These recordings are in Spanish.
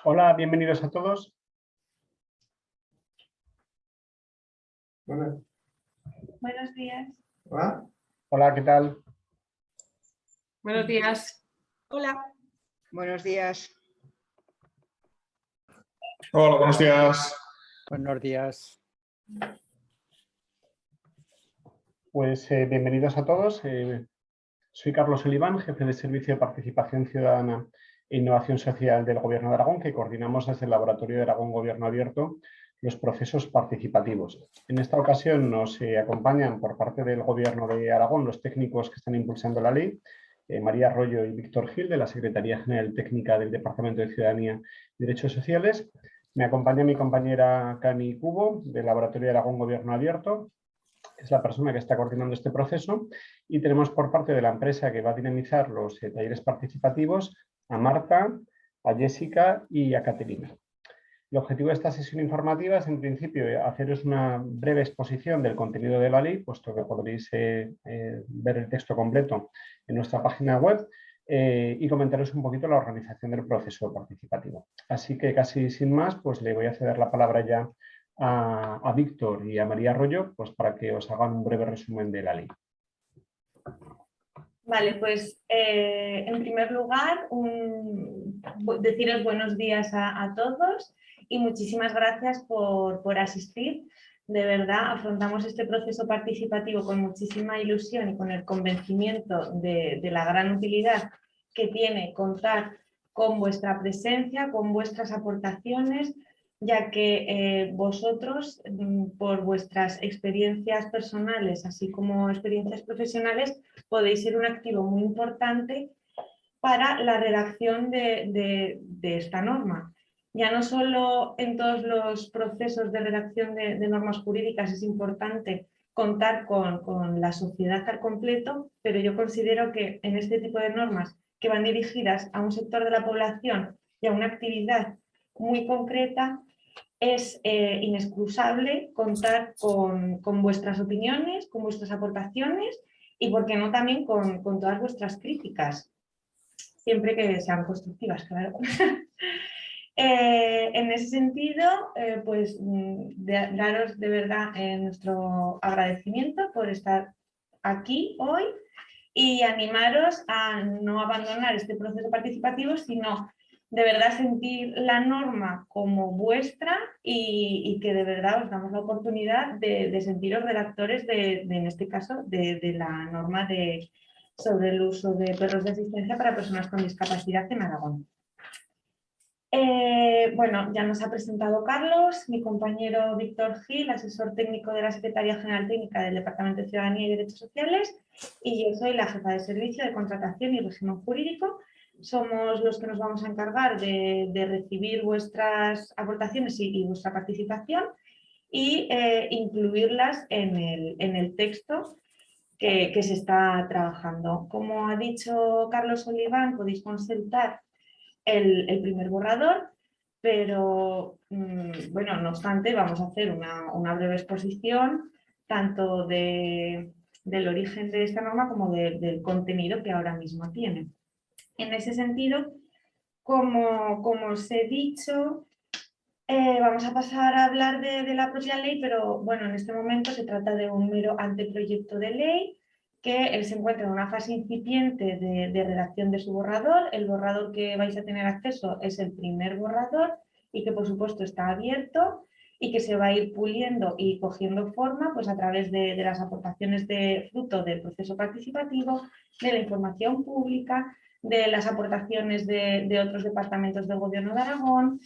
Hola, bienvenidos a todos. Buenos días. ¿Hola? Hola, ¿qué tal? Buenos días. Hola. Buenos días. Hola, buenos días. Buenos días. Pues bienvenidos a todos. Soy Carlos Oliván, jefe de Servicio de Participación Ciudadana e Innovación Social del Gobierno de Aragón, que coordinamos desde el Laboratorio de Aragón Gobierno Abierto los procesos participativos. En esta ocasión nos acompañan por parte del Gobierno de Aragón los técnicos que están impulsando la ley, María Arroyo y Víctor Gil, de la Secretaría General Técnica del Departamento de Ciudadanía y Derechos Sociales. Me acompaña mi compañera Cami Cubo, del Laboratorio de Aragón Gobierno Abierto, que es la persona que está coordinando este proceso, y tenemos por parte de la empresa que va a dinamizar los talleres participativos a Marta, a Jessica y a Caterina. El objetivo de esta sesión informativa es, en principio, haceros una breve exposición del contenido de la ley, puesto que podréis ver el texto completo en nuestra página web, y comentaros un poquito la organización del proceso participativo. Así que, casi sin más, pues le voy a ceder la palabra ya a Víctor y a María Arroyo, pues para que os hagan un breve resumen de la ley. Vale, pues en primer lugar, deciros buenos días a todos y muchísimas gracias por asistir. De verdad, afrontamos este proceso participativo con muchísima ilusión y con el convencimiento de la gran utilidad que tiene contar con vuestra presencia, con vuestras aportaciones, ya que vosotros, por vuestras experiencias personales, así como experiencias profesionales, podéis ser un activo muy importante para la redacción de esta norma. Ya no solo en todos los procesos de redacción de normas jurídicas es importante contar con la sociedad al completo, pero yo considero que en este tipo de normas que van dirigidas a un sector de la población y a una actividad muy concreta, es inexcusable contar con vuestras opiniones, con vuestras aportaciones y, por qué no, también con todas vuestras críticas, siempre que sean constructivas, claro. En ese sentido, pues daros de verdad nuestro agradecimiento por estar aquí hoy y animaros a no abandonar este proceso participativo, sino de verdad sentir la norma como vuestra y que de verdad os damos la oportunidad de sentiros redactores en este caso, de la norma sobre el uso de perros de asistencia para personas con discapacidad en Aragón. Bueno, ya nos ha presentado Carlos, mi compañero Víctor Gil, asesor técnico de la Secretaría General Técnica del Departamento de Ciudadanía y Derechos Sociales, y yo soy la jefa de servicio de contratación y régimen jurídico. Somos los que nos vamos a encargar de recibir vuestras aportaciones y vuestra participación y incluirlas en el texto que se está trabajando. Como ha dicho Carlos Oliván, podéis consultar el primer borrador, pero bueno, no obstante, vamos a hacer una breve exposición tanto del origen de esta norma como del contenido que ahora mismo tiene. En ese sentido, como os he dicho, vamos a pasar a hablar de la propia ley, pero bueno, en este momento se trata de un mero anteproyecto de ley que se encuentra en una fase incipiente de redacción de su borrador. El borrador que vais a tener acceso es el primer borrador y que por supuesto está abierto y que se va a ir puliendo y cogiendo forma pues a través de las aportaciones de fruto del proceso participativo, de la información pública, de las aportaciones de otros departamentos del Gobierno de Aragón.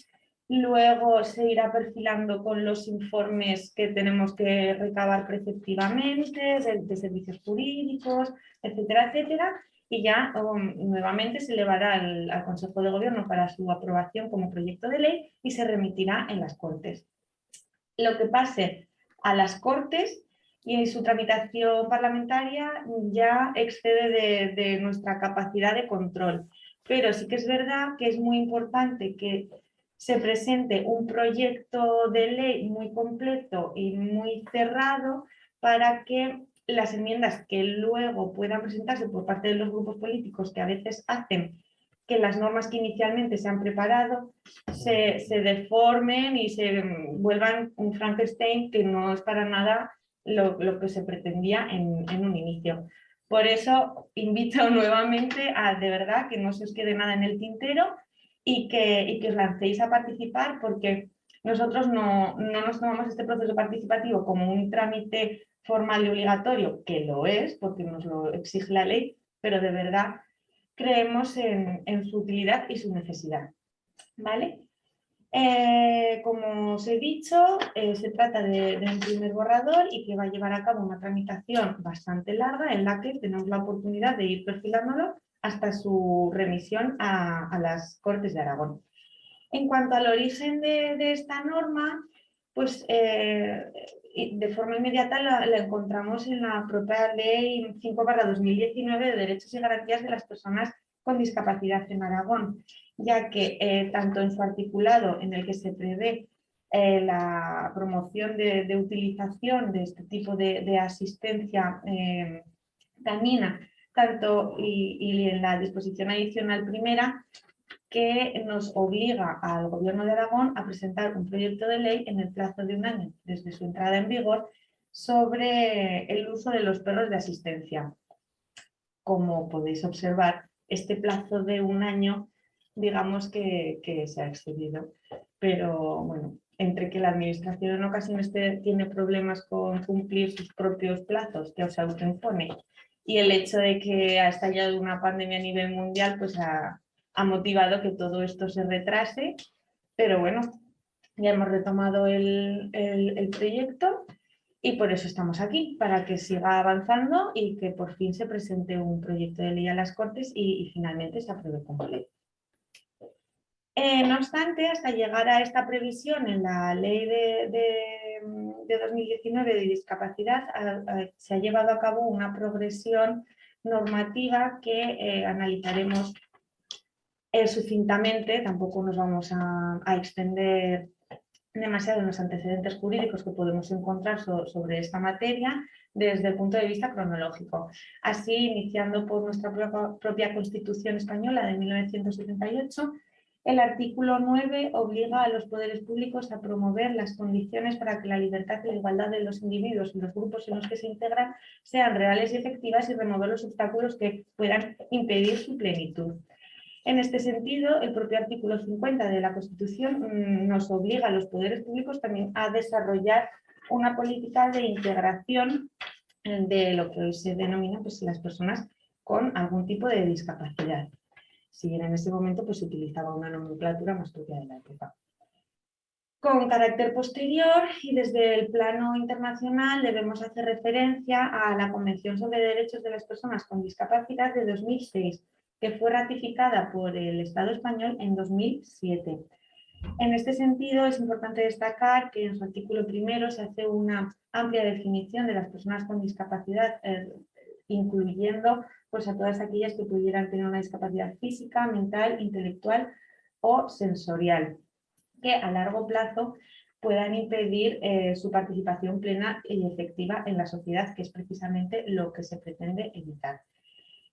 Luego se irá perfilando con los informes que tenemos que recabar preceptivamente, de servicios jurídicos, etcétera, etcétera, y ya nuevamente se elevará al Consejo de Gobierno para su aprobación como proyecto de ley y se remitirá en las Cortes. Lo que pase a las Cortes y en su tramitación parlamentaria ya excede de nuestra capacidad de control, pero sí que es verdad que es muy importante que se presente un proyecto de ley muy completo y muy cerrado para que las enmiendas que luego puedan presentarse por parte de los grupos políticos, que a veces hacen que las normas que inicialmente se han preparado se deformen y se vuelvan un Frankenstein que no es para nada lo que se pretendía en un inicio. Por eso invito nuevamente a de verdad que no se os quede nada en el tintero y que os lancéis a participar, porque nosotros no nos tomamos este proceso participativo como un trámite formal y obligatorio, que lo es, porque nos lo exige la ley, pero de verdad creemos en su utilidad y su necesidad. ¿Vale? Como os he dicho, se trata de un primer borrador y que va a llevar a cabo una tramitación bastante larga en la que tenemos la oportunidad de ir perfilándolo hasta su remisión a las Cortes de Aragón. En cuanto al origen de esta norma, pues de forma inmediata la encontramos en la propia Ley 5/2019 de Derechos y Garantías de las Personas con Discapacidad en Aragón, ya que tanto en su articulado, en el que se prevé la promoción de utilización de este tipo de asistencia canina, tanto y en la disposición adicional primera, que nos obliga al Gobierno de Aragón a presentar un proyecto de ley en el plazo de un año desde su entrada en vigor sobre el uso de los perros de asistencia. Como podéis observar, este plazo de un año, digamos que se ha excedido, pero bueno, entre que la Administración en ocasiones tiene problemas con cumplir sus propios plazos que se autoimpone y el hecho de que ha estallado una pandemia a nivel mundial, pues ha motivado que todo esto se retrase, pero bueno, ya hemos retomado el proyecto y por eso estamos aquí, para que siga avanzando y que por fin se presente un proyecto de ley a las Cortes y finalmente se apruebe como ley. No obstante, hasta llegar a esta previsión en la ley de 2019 de discapacidad, se ha llevado a cabo una progresión normativa que analizaremos sucintamente. Tampoco nos vamos a extender demasiado en los antecedentes jurídicos que podemos encontrar sobre esta materia desde el punto de vista cronológico. Así, iniciando por nuestra propia Constitución española de 1978, el artículo 9 obliga a los poderes públicos a promover las condiciones para que la libertad y la igualdad de los individuos y los grupos en los que se integran sean reales y efectivas y remover los obstáculos que puedan impedir su plenitud. En este sentido, el propio artículo 50 de la Constitución nos obliga a los poderes públicos también a desarrollar una política de integración de lo que hoy se denomina pues, las personas con algún tipo de discapacidad. Si bien en ese momento pues, se utilizaba una nomenclatura más propia de la época. Con carácter posterior y desde el plano internacional debemos hacer referencia a la Convención sobre Derechos de las Personas con Discapacidad de 2006, que fue ratificada por el Estado español en 2007. En este sentido, es importante destacar que en su artículo primero se hace una amplia definición de las personas con discapacidad, incluyendo pues, a todas aquellas que pudieran tener una discapacidad física, mental, intelectual o sensorial, que a largo plazo puedan impedir su participación plena y efectiva en la sociedad, que es precisamente lo que se pretende evitar.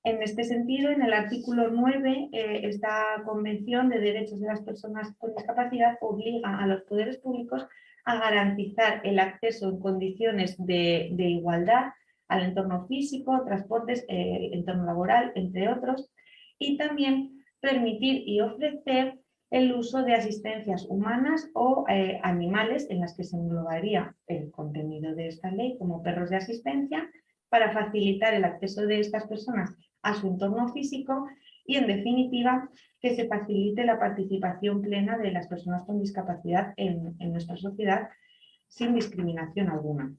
En este sentido, en el artículo 9, esta Convención de Derechos de las Personas con Discapacidad obliga a los poderes públicos a garantizar el acceso en condiciones de igualdad al entorno físico, transportes, entorno laboral, entre otros, y también permitir y ofrecer el uso de asistencias humanas o animales, en las que se englobaría el contenido de esta ley, como perros de asistencia, para facilitar el acceso de estas personas a su entorno físico y, en definitiva, que se facilite la participación plena de las personas con discapacidad en nuestra sociedad sin discriminación alguna.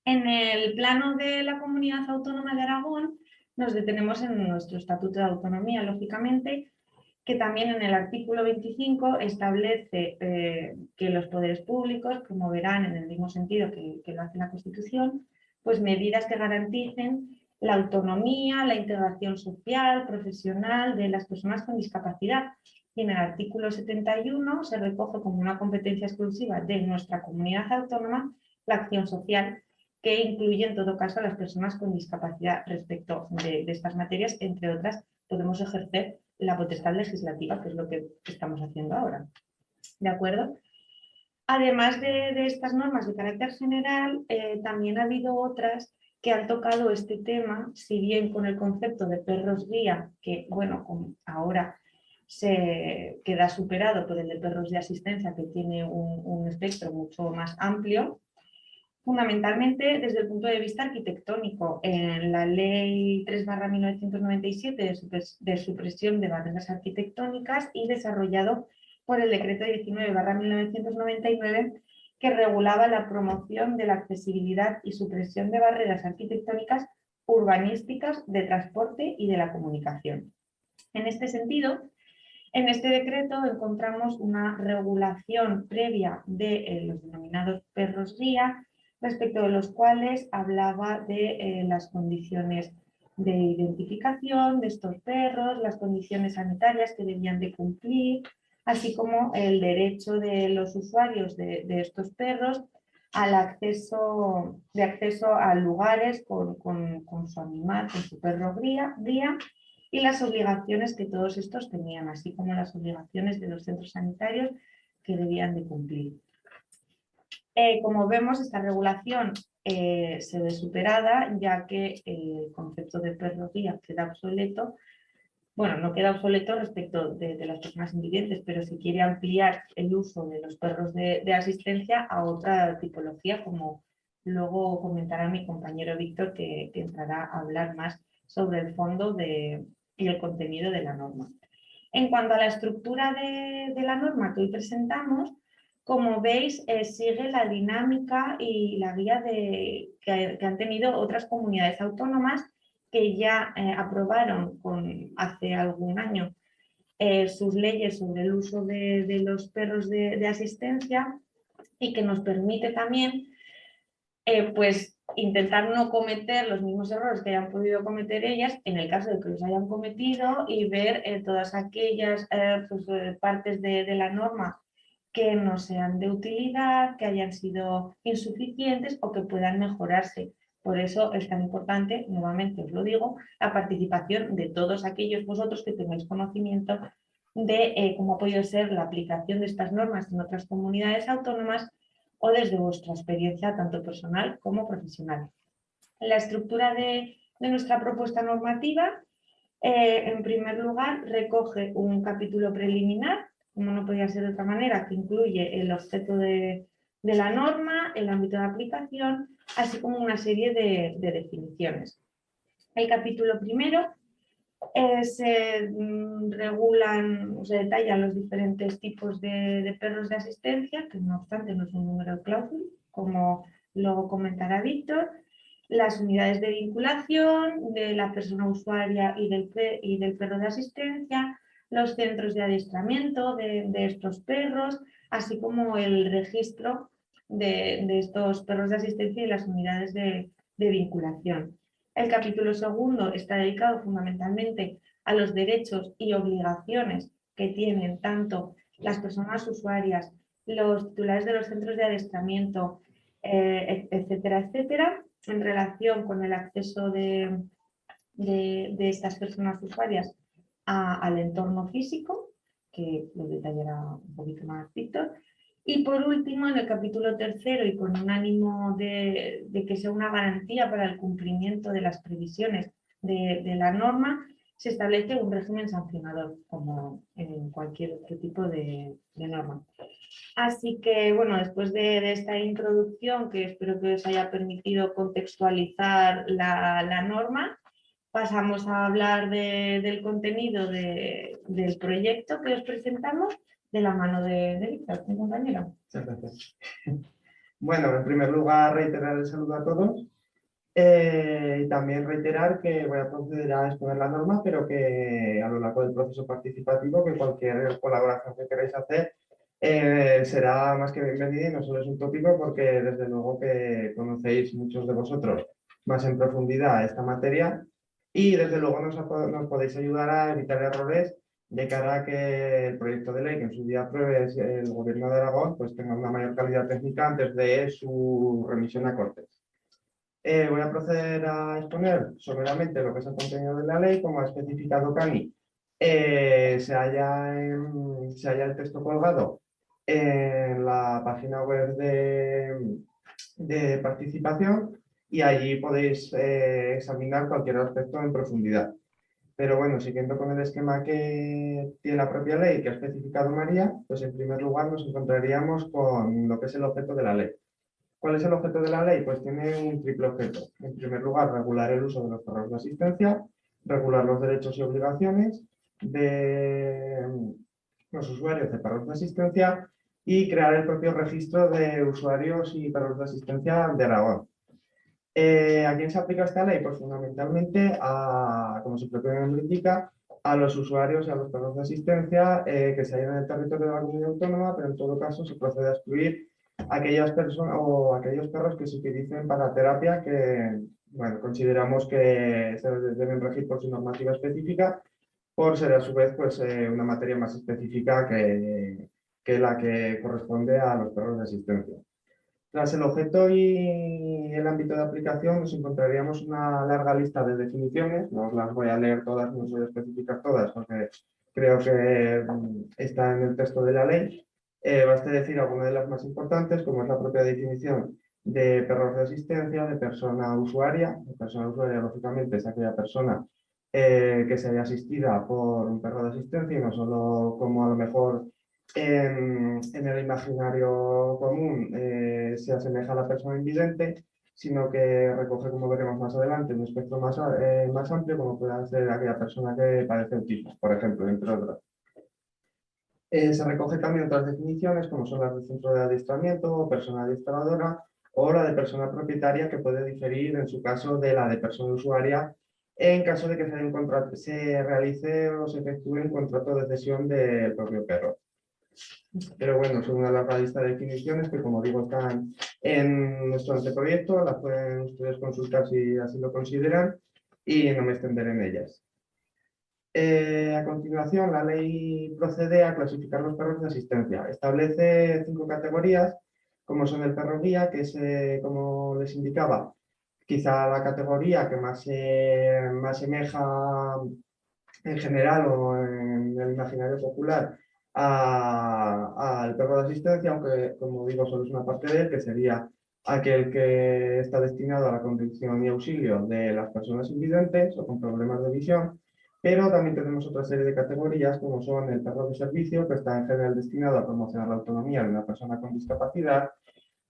En el plano de la Comunidad Autónoma de Aragón nos detenemos en nuestro Estatuto de Autonomía, lógicamente, que también en el artículo 25 establece que los poderes públicos promoverán, en el mismo sentido que lo hace la Constitución, pues medidas que garanticen la autonomía, la integración social, profesional de las personas con discapacidad. Y en el artículo 71 se recoge como una competencia exclusiva de nuestra comunidad autónoma la acción social, que incluye en todo caso a las personas con discapacidad. Respecto de estas materias, entre otras, podemos ejercer la potestad legislativa, que es lo que estamos haciendo ahora. ¿De acuerdo? Además de estas normas de carácter general, también ha habido otras que han tocado este tema, si bien con el concepto de perros guía, que bueno, ahora se queda superado por el de perros de asistencia, que tiene un espectro mucho más amplio, fundamentalmente desde el punto de vista arquitectónico. En la Ley 3/1997 de supresión de barreras arquitectónicas y desarrollado por el Decreto 19/1999 que regulaba la promoción de la accesibilidad y supresión de barreras arquitectónicas urbanísticas, de transporte y de la comunicación. En este sentido, en este decreto encontramos una regulación previa de los denominados perros guía, respecto de los cuales hablaba de las condiciones de identificación de estos perros, las condiciones sanitarias que debían de cumplir, así como el derecho de los usuarios de estos perros al acceso a lugares con su animal, con su perro guía, y las obligaciones que todos estos tenían, así como las obligaciones de los centros sanitarios que debían de cumplir. Como vemos, esta regulación se ve superada, ya que el concepto de perro guía queda obsoleto. Bueno, no queda obsoleto respecto de las personas invidentes, pero se quiere ampliar el uso de los perros de asistencia a otra tipología, como luego comentará mi compañero Víctor, que entrará a hablar más sobre el fondo y el contenido de la norma. En cuanto a la estructura de la norma que hoy presentamos, como veis, sigue la dinámica y la guía que han tenido otras comunidades autónomas que ya aprobaron hace algún año sus leyes sobre el uso de los perros de asistencia, y que nos permite también pues intentar no cometer los mismos errores que hayan podido cometer ellas en el caso de que los hayan cometido, y ver todas aquellas partes de la norma que no sean de utilidad, que hayan sido insuficientes o que puedan mejorarse. Por eso es tan importante, nuevamente os lo digo, la participación de todos aquellos vosotros que tengáis conocimiento de cómo ha podido ser la aplicación de estas normas en otras comunidades autónomas, o desde vuestra experiencia tanto personal como profesional. La estructura de nuestra propuesta normativa, en primer lugar, recoge un capítulo preliminar, como no podía ser de otra manera, que incluye el objeto de la norma, el ámbito de aplicación, así como una serie de definiciones. El capítulo primero se regulan, se detallan los diferentes tipos de perros de asistencia, que no obstante no es un número de cláusula, como luego comentará Víctor, las unidades de vinculación de la persona usuaria y del perro de asistencia, los centros de adiestramiento de estos perros, así como el registro de estos perros de asistencia y las unidades de vinculación. El capítulo segundo está dedicado fundamentalmente a los derechos y obligaciones que tienen tanto las personas usuarias, los titulares de los centros de adiestramiento, etcétera, etcétera, en relación con el acceso de estas personas usuarias al entorno físico, que lo detallará un poquito más Víctor. Y por último, en el capítulo tercero, y con un ánimo de que sea una garantía para el cumplimiento de las previsiones de la norma, se establece un régimen sancionador, como en cualquier otro tipo de norma. Así que, bueno, después de esta introducción, que espero que os haya permitido contextualizar la norma, pasamos a hablar del contenido del proyecto que os presentamos, de la mano de Víctor, mi compañero. Muchas gracias. Bueno, en primer lugar, reiterar el saludo a todos. Y también reiterar que voy a proceder a exponer la norma, pero que a lo largo del proceso participativo, que cualquier colaboración que queráis hacer será más que bienvenida, y no solo es un tópico, porque desde luego que conocéis muchos de vosotros más en profundidad esta materia, y desde luego nos podéis ayudar a evitar errores de cara a que el proyecto de ley que en su día apruebe el Gobierno de Aragón pues tenga una mayor calidad técnica antes de su remisión a Cortes. Voy a proceder a exponer someramente lo que es el contenido de la ley, como ha especificado Cani. se halla el texto colgado en la página web de participación y allí podéis examinar cualquier aspecto en profundidad. Pero bueno, siguiendo con el esquema que tiene la propia ley que ha especificado María, pues en primer lugar nos encontraríamos con lo que es el objeto de la ley. ¿Cuál es el objeto de la ley? Pues tiene un triple objeto. En primer lugar, regular el uso de los perros de asistencia, regular los derechos y obligaciones de los usuarios de perros de asistencia y crear el propio registro de usuarios y perros de asistencia de Aragón. ¿A quién se aplica esta ley? Pues fundamentalmente, como su propio nombre indica, a los usuarios y a los perros de asistencia que se hallan en el territorio de la comunidad autónoma, pero en todo caso se procede a excluir aquellas personas o aquellos perros que se utilicen para terapia que, bueno, consideramos que se deben regir por su normativa específica, por ser a su vez pues, una materia más específica que la que corresponde a los perros de asistencia. Tras el objeto y el ámbito de aplicación nos encontraríamos una larga lista de definiciones, no os las voy a leer todas, no os voy a especificar todas porque creo que está en el texto de la ley. Basta decir algunas de las más importantes, como es la propia definición de perros de asistencia, de persona usuaria. La persona usuaria, lógicamente, es aquella persona que se haya asistida por un perro de asistencia y no solo como a lo mejor en el imaginario común se asemeja a la persona invidente, sino que recoge, como veremos más adelante, un espectro más amplio, como puede ser aquella persona que padece autismo, por ejemplo, entre otras. Se recoge también otras definiciones, como son las de centro de adiestramiento, o persona adiestradora, o la de persona propietaria, que puede diferir en su caso de la de persona usuaria, en caso de que se realice o se efectúe un contrato de cesión del propio perro. Pero bueno, son una larga lista de definiciones que, como digo, están en nuestro anteproyecto, las pueden ustedes consultar si así lo consideran y no me extenderé en ellas. A continuación, la ley procede a clasificar los perros de asistencia. Establece 5 categorías, como son el perro guía, que es, como les indicaba, quizá la categoría que más semeja en general o en el imaginario popular al perro de asistencia, aunque, como digo, solo es una parte de él, que sería aquel que está destinado a la conducción y auxilio de las personas invidentes o con problemas de visión. Pero también tenemos otra serie de categorías, como son el perro de servicio, que está en general destinado a promocionar la autonomía de una persona con discapacidad.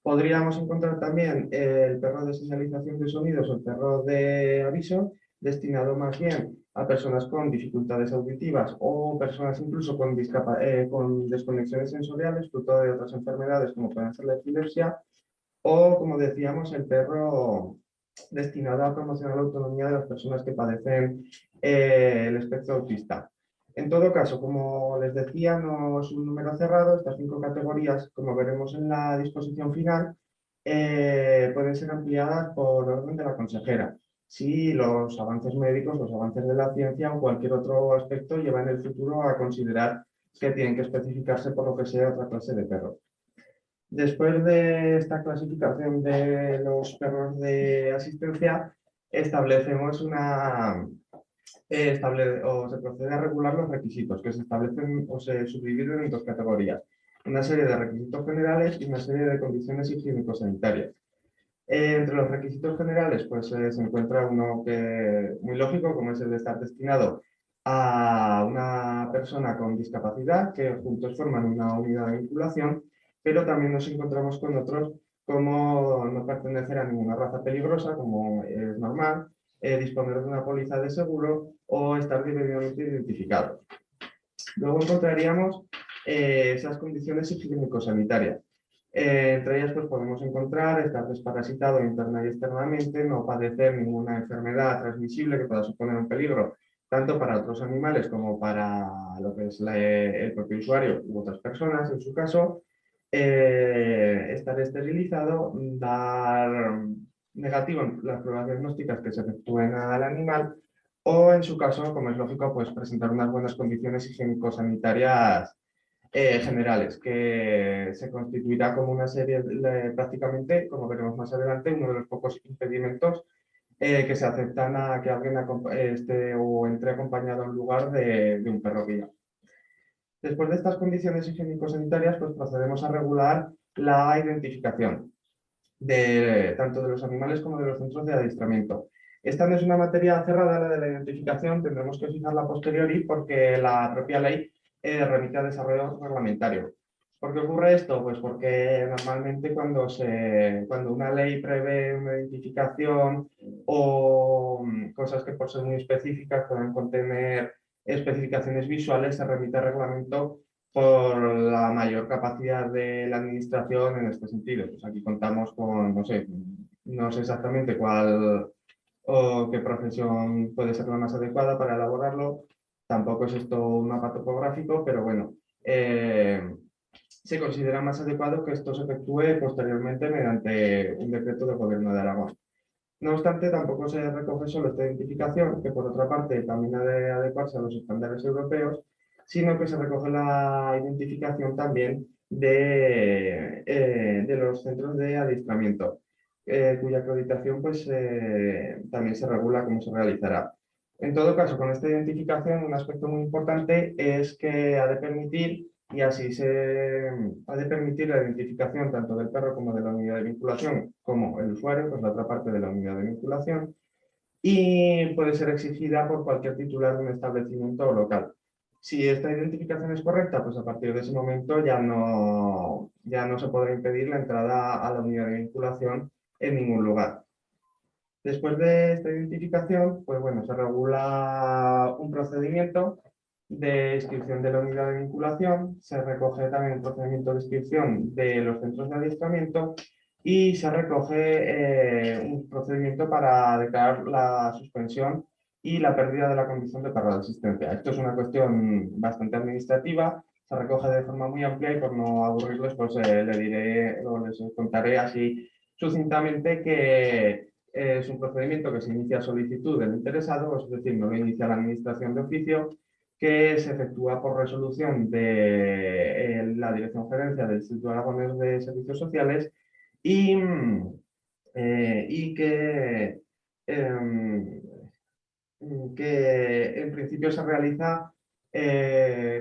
Podríamos encontrar también el perro de señalización de sonidos o el perro de aviso, destinado más bien a personas con dificultades auditivas o personas incluso con desconexiones sensoriales, fruto de otras enfermedades como pueden ser la epilepsia, o, como decíamos, el perro destinado a promocionar la autonomía de las personas que padecen el espectro autista. En todo caso, como les decía, no es un número cerrado. Estas 5 categorías, como veremos en la disposición final, pueden ser ampliadas por orden de la consejera, si los avances médicos, los avances de la ciencia o cualquier otro aspecto llevan en el futuro a considerar que tienen que especificarse por lo que sea otra clase de perro. Después de esta clasificación de los perros de asistencia, establecemos se procede a regular los requisitos, que se establecen o se subdividen en 2 categorías: una serie de requisitos generales y una serie de condiciones higiénico-sanitarias. Entre los requisitos generales, pues se encuentra uno muy lógico, como es el de estar destinado a una persona con discapacidad, que juntos forman una unidad de vinculación, pero también nos encontramos con otros como no pertenecer a ninguna raza peligrosa, como es normal, disponer de una póliza de seguro o estar debidamente identificado. Luego encontraríamos esas condiciones higiénico-sanitarias. Entre ellas pues, podemos encontrar estar desparasitado interna y externamente, no padecer ninguna enfermedad transmisible que pueda suponer un peligro tanto para otros animales como para lo que es el propio usuario u otras personas, en su caso, estar esterilizado, dar negativo en las pruebas diagnósticas que se efectúen al animal o, en su caso, como es lógico, pues presentar unas buenas condiciones higiénico-sanitarias generales, que se constituirá como una serie, prácticamente, como veremos más adelante, uno de los pocos impedimentos que se aceptan a que alguien esté o entre acompañado a un lugar de un perro guía. Después de estas condiciones higiénico-sanitarias, pues procedemos a regular la identificación tanto de los animales como de los centros de adiestramiento. Esta no es una materia cerrada, la de la identificación, tendremos que fijarla a posteriori porque la propia ley remite a desarrollo reglamentario. ¿Por qué ocurre esto? Pues porque normalmente cuando una ley prevé una identificación o cosas que por ser muy específicas puedan contener especificaciones visuales, se remite al reglamento por la mayor capacidad de la administración en este sentido. Pues aquí contamos con, no sé exactamente cuál o qué profesión puede ser la más adecuada para elaborarlo. Tampoco es esto un mapa topográfico, pero bueno, se considera más adecuado que esto se efectúe posteriormente mediante un decreto del Gobierno de Aragón. No obstante, tampoco se recoge solo esta identificación, que por otra parte también ha de adecuarse a los estándares europeos, sino que se recoge la identificación también de los centros de adiestramiento, cuya acreditación pues, también se regula cómo se realizará. En todo caso, con esta identificación, un aspecto muy importante es que ha de permitir la identificación tanto del perro como de la unidad de vinculación, como el usuario, pues la otra parte de la unidad de vinculación, y puede ser exigida por cualquier titular de un establecimiento local. Si esta identificación es correcta, pues a partir de ese momento ya no se podrá impedir la entrada a la unidad de vinculación en ningún lugar. Después de esta identificación, pues bueno, se regula un procedimiento de inscripción de la unidad de vinculación, se recoge también un procedimiento de inscripción de los centros de adiestramiento y se recoge un procedimiento para declarar la suspensión y la pérdida de la condición de perro de asistencia. Esto es una cuestión bastante administrativa, se recoge de forma muy amplia y por no aburrirles, pues le diré o les contaré así sucintamente que es un procedimiento que se inicia a solicitud del interesado, es decir, no lo inicia la administración de oficio, que se efectúa por resolución de la Dirección Gerencia del Instituto Aragonés de Servicios Sociales y em, que en principio se realiza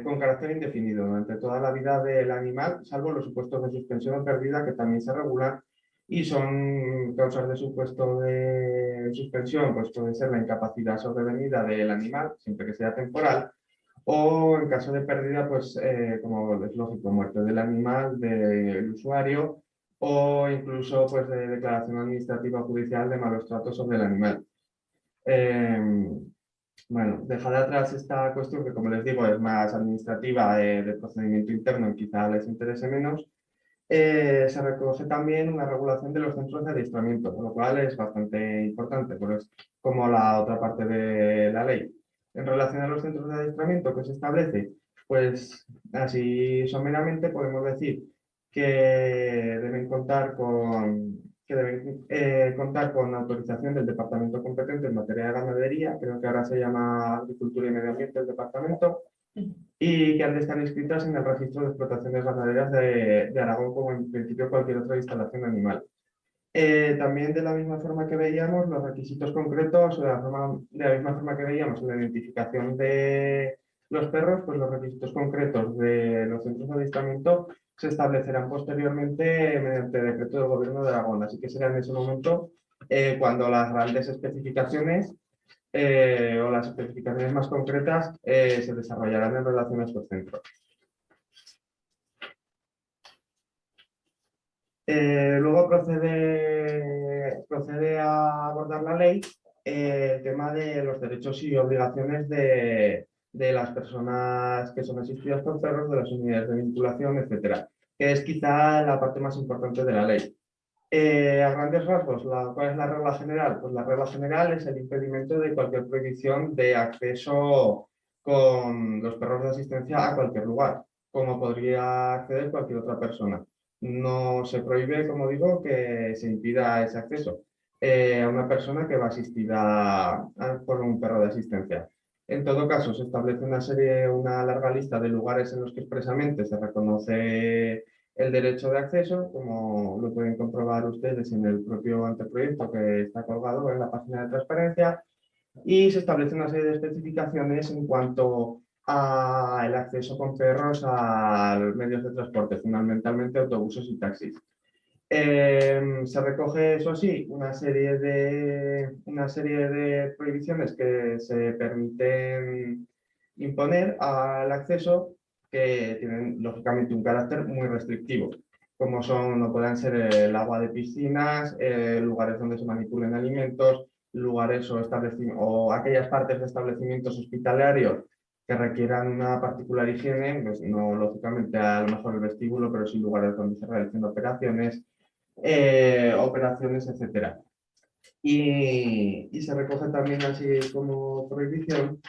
con carácter indefinido durante toda la vida del animal, salvo los supuestos de suspensión o pérdida que también se regulan y son causas de supuesto de suspensión, pues puede ser la incapacidad sobrevenida del animal, siempre que sea temporal, o en caso de pérdida, pues como es lógico, muerte del animal, del usuario, o incluso pues de declaración administrativa o judicial de malos tratos sobre el animal. Bueno, dejad atrás esta cuestión que, como les digo, es más administrativa de procedimiento interno y quizá les interese menos. Se recoge también una regulación de los centros de adiestramiento, con lo cual es bastante importante, pues es como la otra parte de la ley. En relación a los centros de adiestramiento que se establece, pues así someramente podemos decir que deben contar con autorización del departamento competente en materia de ganadería, creo que ahora se llama Agricultura y Medio Ambiente el departamento, y que han de estar inscritas en el registro de explotaciones ganaderas de Aragón, como en principio cualquier otra instalación animal. También de la misma forma que veíamos los requisitos concretos, de la misma forma que veíamos en la identificación de los perros, pues los requisitos concretos de los centros de adiestramiento se establecerán posteriormente mediante decreto del Gobierno de Aragón. Así que será en ese momento cuando las grandes especificaciones o las especificaciones más concretas se desarrollarán en relación a estos centros. Luego procede a abordar la ley el tema de los derechos y obligaciones de las personas que son asistidas por perros, de las unidades de vinculación, etcétera, que es quizá la parte más importante de la ley. A grandes rasgos, ¿cuál es la regla general? Pues la regla general es el impedimento de cualquier prohibición de acceso con los perros de asistencia a cualquier lugar, como podría acceder cualquier otra persona. No se prohíbe, como digo, que se impida ese acceso a una persona que va asistida por un perro de asistencia. En todo caso, se establece una larga lista de lugares en los que expresamente se reconoce el derecho de acceso, como lo pueden comprobar ustedes en el propio anteproyecto que está colgado en la página de transparencia, y se establece una serie de especificaciones en cuanto al acceso con perros a los medios de transporte, fundamentalmente autobuses y taxis. Se recoge, eso sí, una serie de prohibiciones que se permiten imponer al acceso, que tienen lógicamente un carácter muy restrictivo, como son, no pueden ser el agua de piscinas, lugares donde se manipulen alimentos, lugares o aquellas partes de establecimientos hospitalarios que requieran una particular higiene, pues no lógicamente a lo mejor el vestíbulo, pero sí lugares donde se realicen operaciones, etcétera. Y se recoge también así como prohibición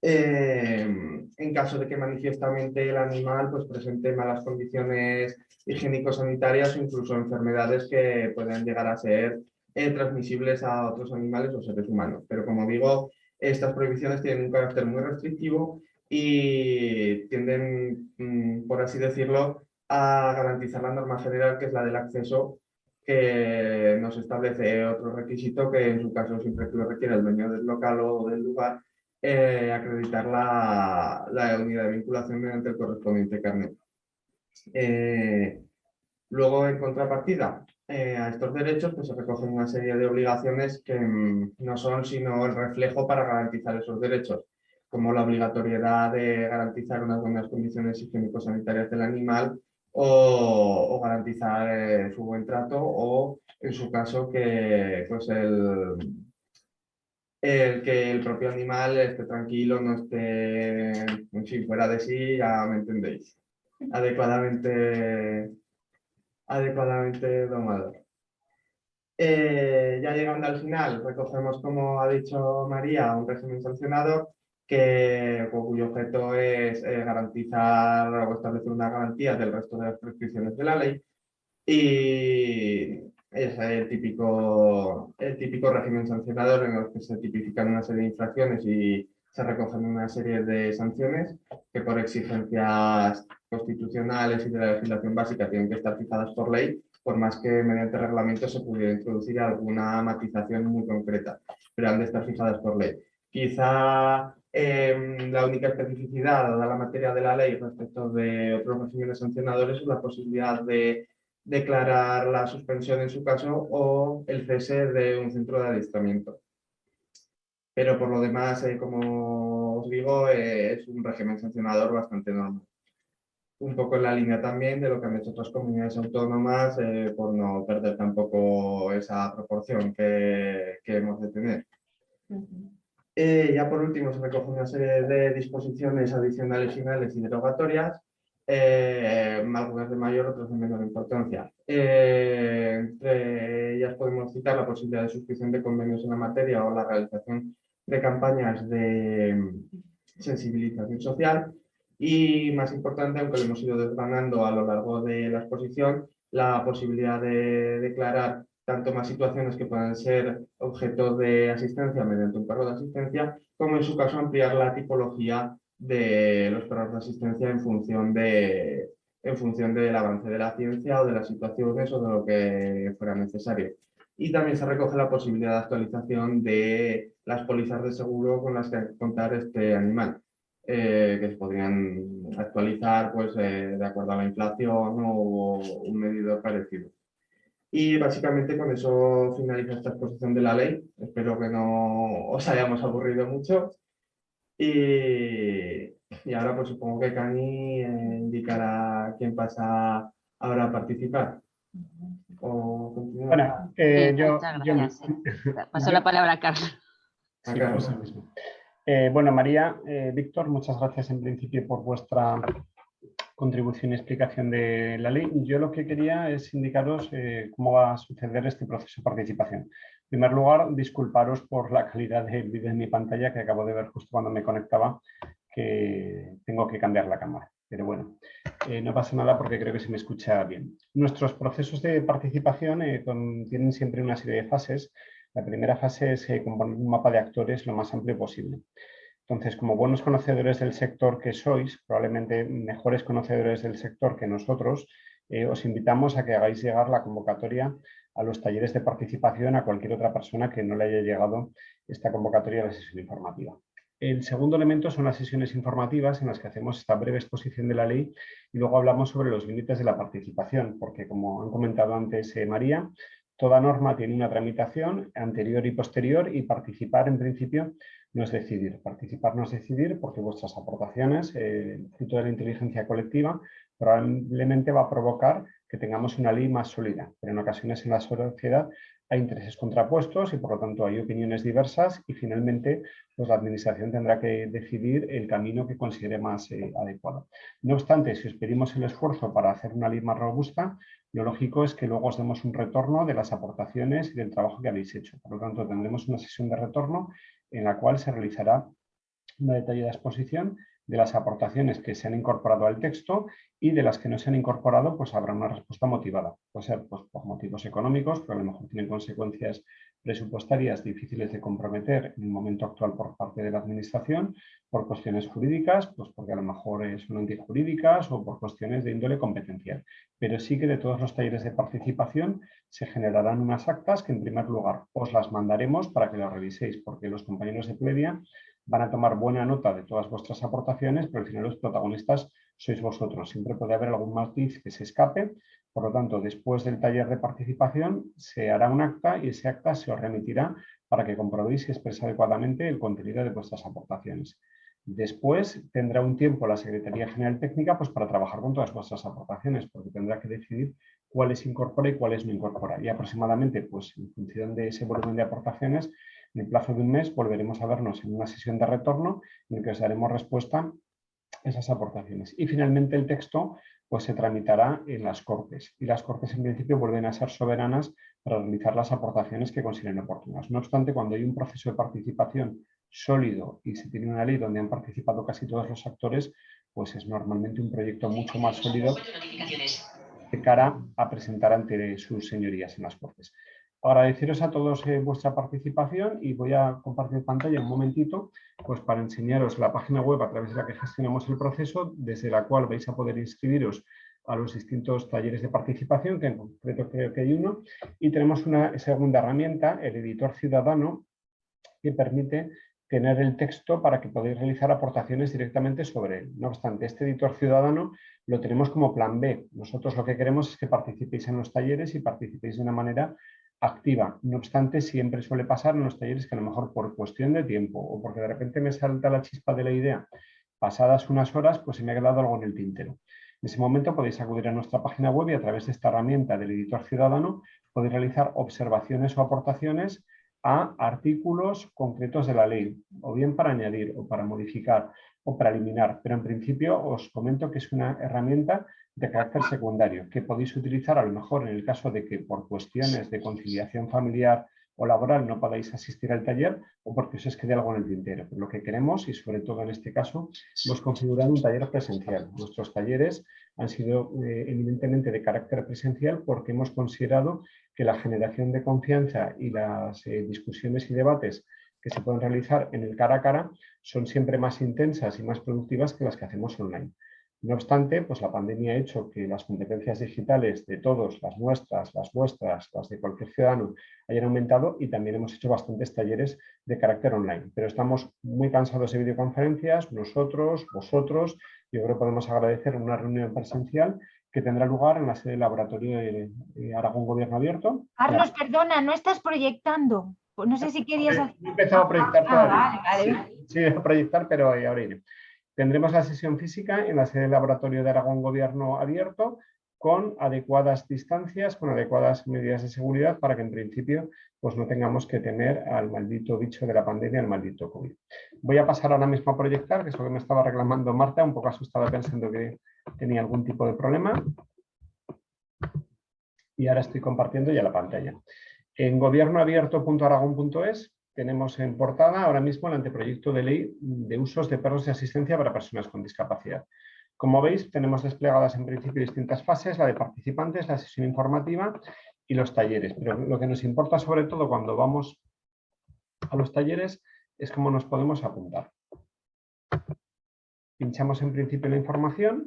en caso de que manifiestamente el animal pues, presente malas condiciones higiénico-sanitarias o incluso enfermedades que pueden llegar a ser transmisibles a otros animales o seres humanos. Pero como digo, estas prohibiciones tienen un carácter muy restrictivo y tienden, por así decirlo, a garantizar la norma general, que es la del acceso, que nos establece otro requisito que en su caso siempre que lo requiere el dueño del local o del lugar, acreditar la unidad de vinculación mediante el correspondiente carnet. Luego, en contrapartida a estos derechos, pues se recogen una serie de obligaciones que no son sino el reflejo para garantizar esos derechos, como la obligatoriedad de garantizar unas buenas condiciones higiénico-sanitarias del animal o garantizar su buen trato, o en su caso que pues que el propio animal esté tranquilo, no esté, en fin, fuera de sí, ya me entendéis, adecuadamente domado. Ya llegando al final, recogemos, como ha dicho María, un régimen sancionador cuyo objeto es garantizar o establecer una garantía del resto de las prescripciones de la ley, y es el típico régimen sancionador en el que se tipifican una serie de infracciones y se recogen una serie de sanciones que por exigencias constitucionales y de la legislación básica tienen que estar fijadas por ley, por más que mediante reglamento se pudiera introducir alguna matización muy concreta, pero han de estar fijadas por ley. Quizá la única especificidad dada la materia de la ley respecto de otros regímenes sancionadores es la posibilidad de declarar la suspensión en su caso o el cese de un centro de adiestramiento. Pero por lo demás, como os digo, es un régimen sancionador bastante normal. Un poco en la línea también de lo que han hecho otras comunidades autónomas, por no perder tampoco esa proporción que hemos de tener. Ya por último se recoge una serie de disposiciones adicionales finales y derogatorias, algunas de mayor, otras de menor importancia. Entre ellas podemos citar la posibilidad de suscripción de convenios en la materia o la realización de campañas de sensibilización social, y más importante, aunque lo hemos ido desgranando a lo largo de la exposición, la posibilidad de declarar tanto más situaciones que puedan ser objeto de asistencia mediante un cargo de asistencia, como en su caso ampliar la tipología de los perros de asistencia en función del avance de la ciencia o de las situaciones o de lo que fuera necesario. Y también se recoge la posibilidad de actualización de las pólizas de seguro con las que hay que contar este animal, que se podrían actualizar pues, de acuerdo a la inflación o un medidor parecido. Y básicamente con eso finaliza esta exposición de la ley. Espero que no os hayamos aburrido mucho. Y ahora pues supongo que Cani indicará quién pasa ahora a participar. Bueno, Muchas gracias. Paso la palabra a Carlos. Sí, pues el mismo. Bueno, María, Víctor, muchas gracias en principio por vuestra contribución y explicación de la ley. Yo lo que quería es indicaros cómo va a suceder este proceso de participación. En primer lugar, disculparos por la calidad del vídeo en mi pantalla, que acabo de ver justo cuando me conectaba, que tengo que cambiar la cámara. Pero bueno, no pasa nada porque creo que se me escucha bien. Nuestros procesos de participación tienen siempre una serie de fases. La primera fase es componer un mapa de actores lo más amplio posible. Entonces, como buenos conocedores del sector que sois, probablemente mejores conocedores del sector que nosotros, os invitamos a que hagáis llegar la convocatoria a los talleres de participación a cualquier otra persona que no le haya llegado esta convocatoria de la sesión informativa. El segundo elemento son las sesiones informativas en las que hacemos esta breve exposición de la ley y luego hablamos sobre los límites de la participación, porque como han comentado antes María, toda norma tiene una tramitación anterior y posterior y participar en principio no es decidir. Participar no es decidir porque vuestras aportaciones, fruto de la inteligencia colectiva, probablemente va a provocar que tengamos una ley más sólida, pero en ocasiones en la sociedad hay intereses contrapuestos y por lo tanto hay opiniones diversas y finalmente pues, la administración tendrá que decidir el camino que considere más adecuado. No obstante, si os pedimos el esfuerzo para hacer una ley más robusta, lo lógico es que luego os demos un retorno de las aportaciones y del trabajo que habéis hecho. Por lo tanto, tendremos una sesión de retorno en la cual se realizará una detallada exposición de las aportaciones que se han incorporado al texto y de las que no se han incorporado, pues habrá una respuesta motivada. Puede ser pues, por motivos económicos, pero a lo mejor tienen consecuencias presupuestarias difíciles de comprometer en el momento actual por parte de la administración, por cuestiones jurídicas, pues porque a lo mejor son antijurídicas o por cuestiones de índole competencial. Pero sí que de todos los talleres de participación se generarán unas actas que en primer lugar os las mandaremos para que las reviséis, porque los compañeros de Pledia van a tomar buena nota de todas vuestras aportaciones, pero al final los protagonistas sois vosotros. Siempre puede haber algún matiz que se escape. Por lo tanto, después del taller de participación se hará un acta y ese acta se os remitirá para que comprobéis si expresa adecuadamente el contenido de vuestras aportaciones. Después tendrá un tiempo la Secretaría General Técnica pues, para trabajar con todas vuestras aportaciones, porque tendrá que decidir cuáles incorpora y cuáles no incorpora. Y aproximadamente, pues, en función de ese volumen de aportaciones, en el plazo de un mes volveremos a vernos en una sesión de retorno en la que os daremos respuesta a esas aportaciones. Y finalmente el texto pues, se tramitará en las Cortes y las Cortes en principio vuelven a ser soberanas para realizar las aportaciones que consideren oportunas. No obstante, cuando hay un proceso de participación sólido y se tiene una ley donde han participado casi todos los actores, pues es normalmente un proyecto mucho más sólido de cara a presentar ante sus señorías en las Cortes. Agradeceros a todos vuestra participación y voy a compartir pantalla un momentito pues para enseñaros la página web a través de la que gestionamos el proceso, desde la cual vais a poder inscribiros a los distintos talleres de participación, que en concreto creo que hay uno, y tenemos una segunda herramienta, el editor ciudadano, que permite tener el texto para que podáis realizar aportaciones directamente sobre él. No obstante, este editor ciudadano lo tenemos como plan B. Nosotros lo que queremos es que participéis en los talleres y participéis de una manera activa. No obstante, siempre suele pasar en los talleres que a lo mejor por cuestión de tiempo o porque de repente me salta la chispa de la idea, pasadas unas horas, pues se me ha quedado algo en el tintero. En ese momento podéis acudir a nuestra página web y a través de esta herramienta del editor ciudadano podéis realizar observaciones o aportaciones a artículos concretos de la ley, o bien para añadir o para modificar o para eliminar. Pero en principio os comento que es una herramienta de carácter secundario que podéis utilizar a lo mejor en el caso de que por cuestiones de conciliación familiar o laboral no podáis asistir al taller o porque os quede algo en el tintero. Pero lo que queremos, y sobre todo en este caso, hemos configurado un taller presencial. Nuestros talleres han sido evidentemente de carácter presencial porque hemos considerado que la generación de confianza y las discusiones y debates que se pueden realizar en el cara a cara son siempre más intensas y más productivas que las que hacemos online. No obstante, pues la pandemia ha hecho que las competencias digitales de todos, las nuestras, las vuestras, las de cualquier ciudadano, hayan aumentado y también hemos hecho bastantes talleres de carácter online. Pero estamos muy cansados de videoconferencias, nosotros, vosotros. Yo creo que podemos agradecer una reunión presencial que tendrá lugar en la sede del laboratorio de Aragón Gobierno Abierto. Carlos, perdona, no estás proyectando. Pues no sé si querías hacer... He empezado a proyectar todavía. Vale. Sí, a proyectar, pero ahora iré. Tendremos la sesión física en la sede del laboratorio de Aragón Gobierno Abierto con adecuadas distancias, con adecuadas medidas de seguridad para que en principio pues no tengamos que temer al maldito bicho de la pandemia, al maldito COVID. Voy a pasar ahora mismo a proyectar, que es lo que me estaba reclamando Marta, un poco asustada pensando que tenía algún tipo de problema. Y ahora estoy compartiendo ya la pantalla. En gobiernoabierto.aragón.es tenemos en portada ahora mismo el anteproyecto de ley de usos de perros de asistencia para personas con discapacidad. Como veis, tenemos desplegadas en principio distintas fases, la de participantes, la sesión informativa y los talleres. Pero lo que nos importa sobre todo cuando vamos a los talleres es cómo nos podemos apuntar. Pinchamos en principio en la información.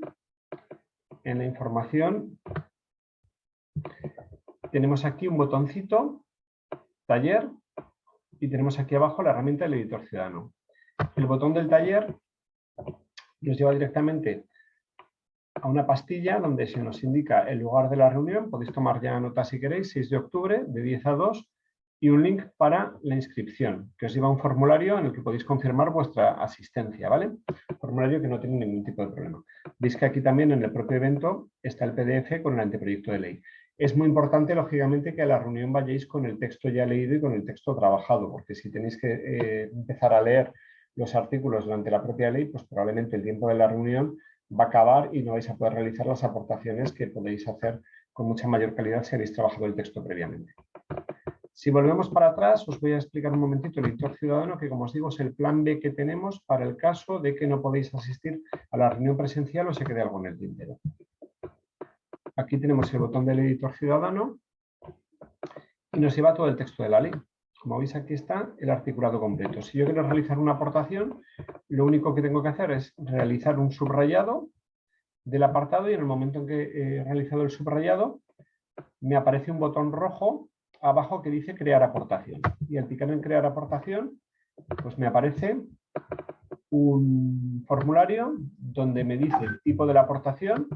En la información Tenemos aquí un botoncito, taller, y tenemos aquí abajo la herramienta del editor ciudadano. El botón del taller nos lleva directamente a una pastilla donde se nos indica el lugar de la reunión. Podéis tomar ya nota si queréis, 6 de octubre, de 10 a 2, y un link para la inscripción, que os lleva a un formulario en el que podéis confirmar vuestra asistencia, ¿vale? Formulario que no tiene ningún tipo de problema. Veis que aquí también en el propio evento está el PDF con el anteproyecto de ley. Es muy importante, lógicamente, que a la reunión vayáis con el texto ya leído y con el texto trabajado, porque si tenéis que empezar a leer los artículos durante la propia ley, pues probablemente el tiempo de la reunión va a acabar y no vais a poder realizar las aportaciones que podéis hacer con mucha mayor calidad si habéis trabajado el texto previamente. Si volvemos para atrás, os voy a explicar un momentito el editor ciudadano, que como os digo es el plan B que tenemos para el caso de que no podéis asistir a la reunión presencial o se quede algo en el tintero. Aquí tenemos el botón del editor ciudadano y nos lleva todo el texto de la ley. Como veis, aquí está el articulado completo. Si yo quiero realizar una aportación, lo único que tengo que hacer es realizar un subrayado del apartado, y en el momento en que he realizado el subrayado me aparece un botón rojo abajo que dice crear aportación, y al picar en crear aportación pues me aparece un formulario donde me dice el tipo de la aportación,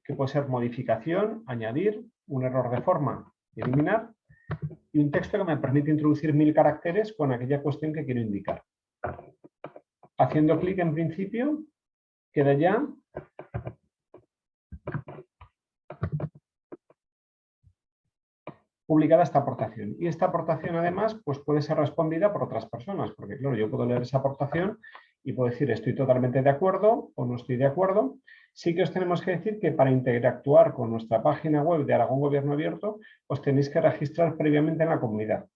que puede ser modificación, añadir, un error de forma, eliminar, y un texto que me permite introducir 1000 caracteres con aquella cuestión que quiero indicar. Haciendo clic en principio queda ya publicada esta aportación. Y esta aportación, además, pues puede ser respondida por otras personas, porque claro, yo puedo leer esa aportación y puedo decir estoy totalmente de acuerdo o no estoy de acuerdo. Sí que os tenemos que decir que para interactuar con nuestra página web de Aragón Gobierno Abierto, os tenéis que registrar previamente en la comunidad.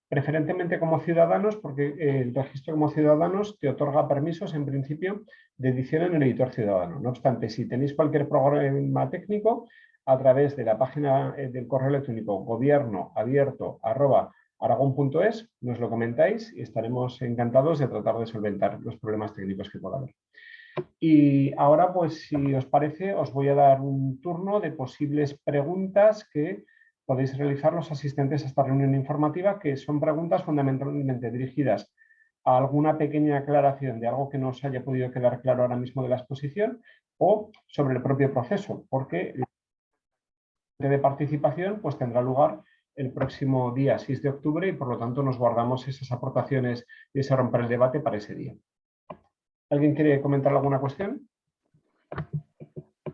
Preferentemente como ciudadanos, porque el registro como ciudadanos te otorga permisos, en principio, de edición en el editor ciudadano. No obstante, si tenéis cualquier problema técnico, a través de la página del correo electrónico gobiernoabierto@aragon.es, nos lo comentáis y estaremos encantados de tratar de solventar los problemas técnicos que pueda haber. Y ahora, pues, si os parece, os voy a dar un turno de posibles preguntas que podéis realizar los asistentes a esta reunión informativa, que son preguntas fundamentalmente dirigidas a alguna pequeña aclaración de algo que no os haya podido quedar claro ahora mismo de la exposición, o sobre el propio proceso, porque de participación pues tendrá lugar el próximo día 6 de octubre y por lo tanto nos guardamos esas aportaciones y ese romper el debate para ese día. ¿Alguien quiere comentar alguna cuestión?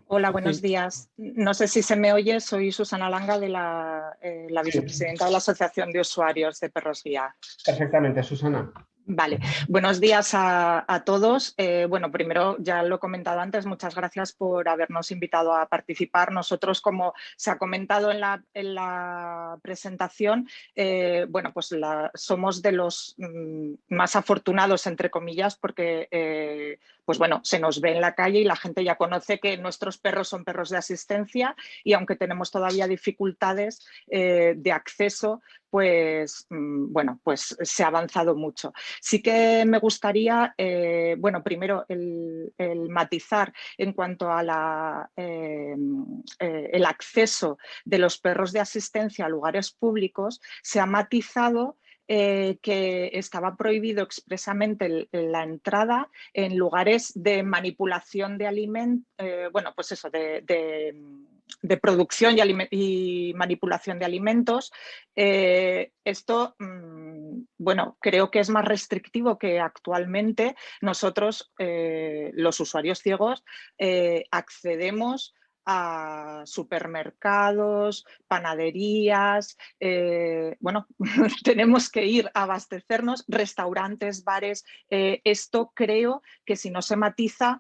Hola, buenos días. No sé si se me oye, soy Susana Langa, de la vicepresidenta de la Asociación de Usuarios de Perros Guía. Perfectamente, Susana. Vale, buenos días a todos. Bueno, primero, ya lo he comentado antes, muchas gracias por habernos invitado a participar. Nosotros, como se ha comentado en la presentación, bueno, pues somos de los más afortunados, entre comillas, porque pues bueno, se nos ve en la calle y la gente ya conoce que nuestros perros son perros de asistencia, y aunque tenemos todavía dificultades de acceso, pues bueno, pues se ha avanzado mucho. Sí que me gustaría, bueno, primero el matizar en cuanto a el acceso de los perros de asistencia a lugares públicos. Se ha matizado que estaba prohibido expresamente la entrada en lugares de manipulación de alimentos, bueno, pues eso, de producción y manipulación de alimentos. Esto, bueno, creo que es más restrictivo que actualmente nosotros, los usuarios ciegos, accedemos a supermercados, panaderías, bueno, tenemos que ir a abastecernos, restaurantes, bares. Esto creo que si no se matiza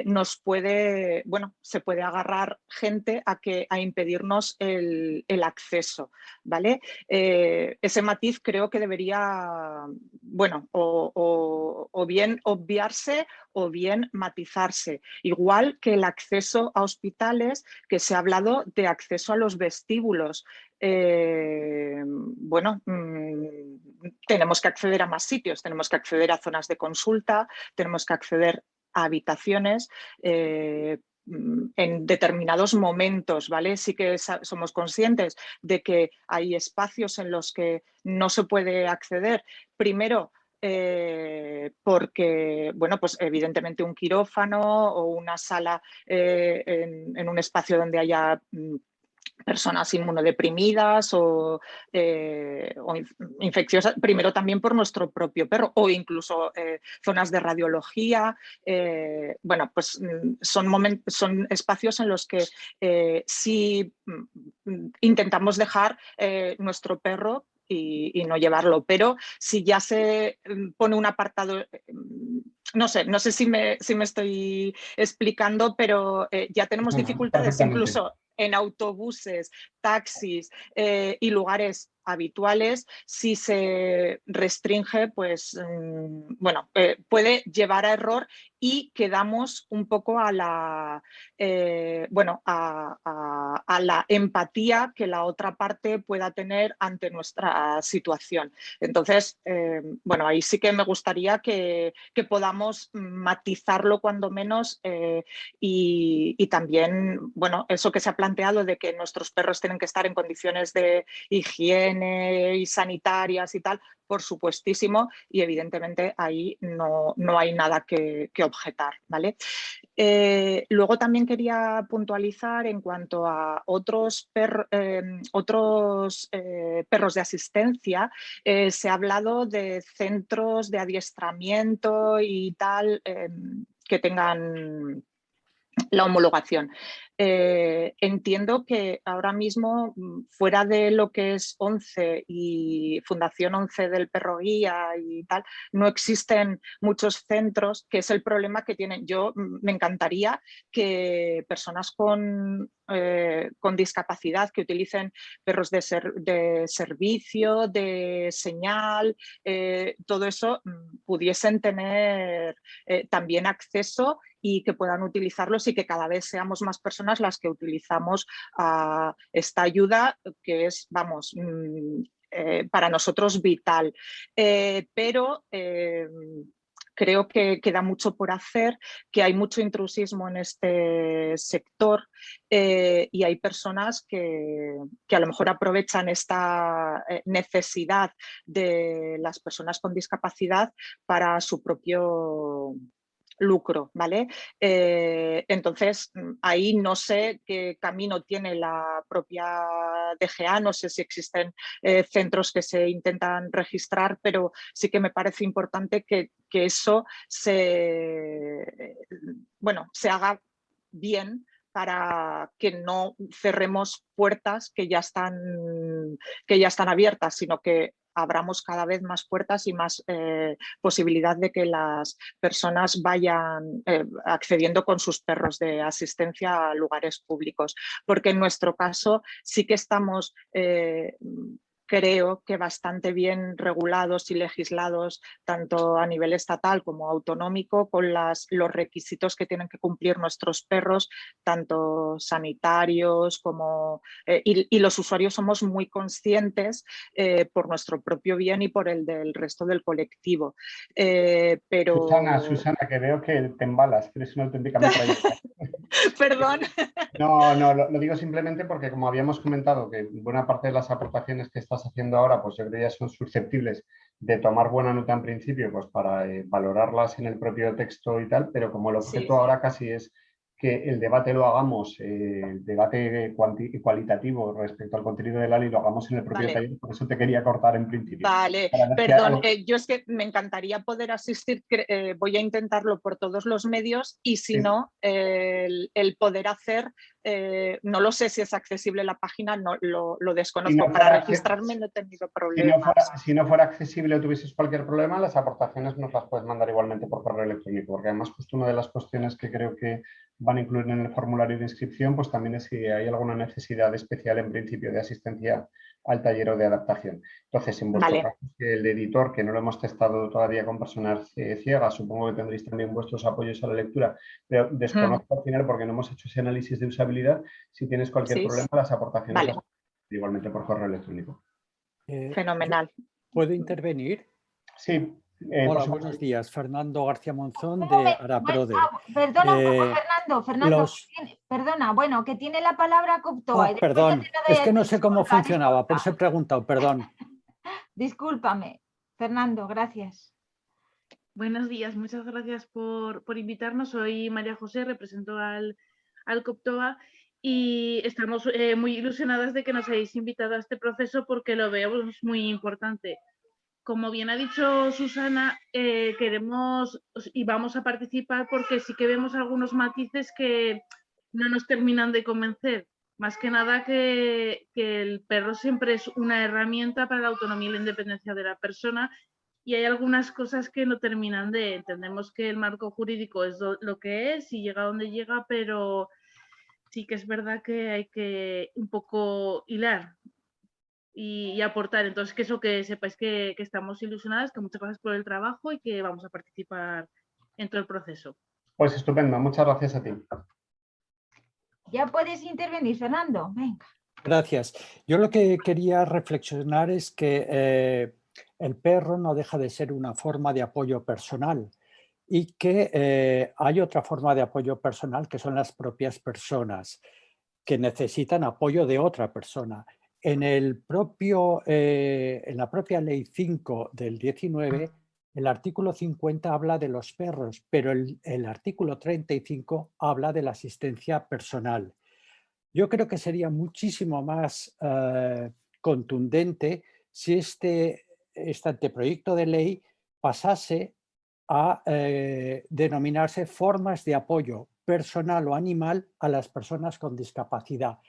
nos puede, bueno, se puede agarrar gente a impedirnos el acceso, ¿vale? Ese matiz creo que debería, bueno, o bien obviarse o bien matizarse, igual que el acceso a hospitales, que se ha hablado de acceso a los vestíbulos. Bueno, tenemos que acceder a más sitios, tenemos que acceder a zonas de consulta, tenemos que acceder a habitaciones. en determinados momentos, ¿vale? Sí que somos conscientes de que hay espacios en los que no se puede acceder. Primero, porque, bueno, pues evidentemente un quirófano o una sala en un espacio donde haya personas inmunodeprimidas o infecciosas, primero también por nuestro propio perro o incluso zonas de radiología. Bueno, pues son espacios en los que sí intentamos dejar nuestro perro y no llevarlo, pero si ya se pone un apartado, no sé si me estoy explicando, pero ya tenemos dificultades incluso en autobuses, taxis y lugares habituales. Si se restringe, pues bueno, puede llevar a error y quedamos un poco a la bueno, a la empatía que la otra parte pueda tener ante nuestra situación. Entonces, bueno, ahí sí que me gustaría que podamos matizarlo cuando menos y también, bueno, eso que se ha planteado de que nuestros perros tienen que estar en condiciones de higiene y sanitarias y tal, por supuestísimo, y evidentemente ahí no hay nada que objetar, ¿vale? Luego también quería puntualizar en cuanto a otros perros de asistencia. Se ha hablado de centros de adiestramiento y tal que tengan la homologación. Entiendo que ahora mismo, fuera de lo que es ONCE y Fundación ONCE del Perro Guía y tal, no existen muchos centros, que es el problema que tienen. Yo me encantaría que personas con discapacidad que utilicen perros de servicio, de señal, todo eso pudiesen tener también acceso y que puedan utilizarlos y que cada vez seamos más personas las que utilizamos esta ayuda que es, vamos, para nosotros vital. Pero creo que queda mucho por hacer, que hay mucho intrusismo en este sector y hay personas que a lo mejor aprovechan esta necesidad de las personas con discapacidad para su propio lucro, ¿vale? Entonces, ahí no sé qué camino tiene la propia DGA, no sé si existen centros que se intentan registrar, pero sí que me parece importante que eso se haga bien para que no cerremos puertas que ya están abiertas, sino que abramos cada vez más puertas y más posibilidad de que las personas vayan accediendo con sus perros de asistencia a lugares públicos. Porque en nuestro caso sí que estamos creo que bastante bien regulados y legislados tanto a nivel estatal como autonómico con los requisitos que tienen que cumplir nuestros perros, tanto sanitarios como... y los usuarios somos muy conscientes por nuestro propio bien y por el del resto del colectivo. Pero... Susana, que veo que te embalas, que eres una auténtica metralleta. Perdón. No, lo digo simplemente porque, como habíamos comentado, que buena parte de las aportaciones que estás haciendo ahora, pues yo creo que ya son susceptibles de tomar buena nota en principio, pues para valorarlas en el propio texto y tal, pero como el objeto ahora casi es que el debate lo hagamos, el debate cualitativo respecto al contenido del ALI lo hagamos en el propio taller, por eso te quería cortar en principio. Vale, perdón, yo es que me encantaría poder asistir, voy a intentarlo por todos los medios y si no, el poder hacer, no lo sé si es accesible la página, no lo desconozco, si no para registrarme no he tenido problemas. Si no fuera accesible o tuvieses cualquier problema, las aportaciones nos las puedes mandar igualmente por correo electrónico, porque además justo una de las cuestiones que creo que van a incluir en el formulario de inscripción, pues también es si hay alguna necesidad especial en principio de asistencia al taller o de adaptación. Entonces, en vuestro caso, el editor, que no lo hemos testado todavía con personas ciegas, supongo que tendréis también vuestros apoyos a la lectura, pero desconozco al final porque no hemos hecho ese análisis de usabilidad. Si tienes cualquier problema, las aportaciones las igualmente por correo electrónico. Fenomenal. ¿Puedo intervenir? Sí. Hola, supuesto, buenos días. Fernando García Monzón Un de momento, Araprode. perdona un poco, Eh, Fernando, los... perdona, bueno, que tiene la palabra Coptoa y después ya Perdón, te la doy es a que no ti. sé cómo Disculpa, funcionaba, por eso he preguntado, perdón. discúlpame. Fernando, gracias. Buenos días, muchas gracias por invitarnos. Soy María José, represento al Coptoa y estamos muy ilusionadas de que nos hayáis invitado a este proceso porque lo vemos muy importante. Como bien ha dicho Susana, queremos y vamos a participar porque sí que vemos algunos matices que no nos terminan de convencer. Más que nada que el perro siempre es una herramienta para la autonomía y la independencia de la persona y hay algunas cosas que no terminan de. Entendemos que el marco jurídico es lo que es y llega donde llega, pero sí que es verdad que hay que un poco hilar y aportar. Entonces, que eso, que sepáis que estamos ilusionadas, que muchas gracias por el trabajo y que vamos a participar en todo el proceso. Pues estupendo, muchas gracias a ti. Ya puedes intervenir, Fernando. Venga. Gracias. Yo lo que quería reflexionar es que el perro no deja de ser una forma de apoyo personal y que hay otra forma de apoyo personal que son las propias personas que necesitan apoyo de otra persona. En la propia Ley 5 del 19, el artículo 50 habla de los perros, pero el artículo 35 habla de la asistencia personal. Yo creo que sería muchísimo más contundente si este anteproyecto de ley pasase a denominarse formas de apoyo personal o animal a las personas con discapacidad,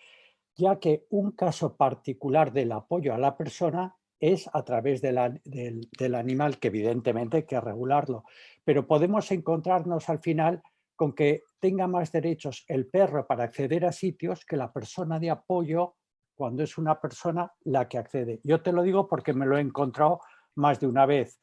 ya que un caso particular del apoyo a la persona es a través del animal, que evidentemente hay que regularlo, pero podemos encontrarnos al final con que tenga más derechos el perro para acceder a sitios que la persona de apoyo cuando es una persona la que accede. Yo te lo digo porque me lo he encontrado más de una vez.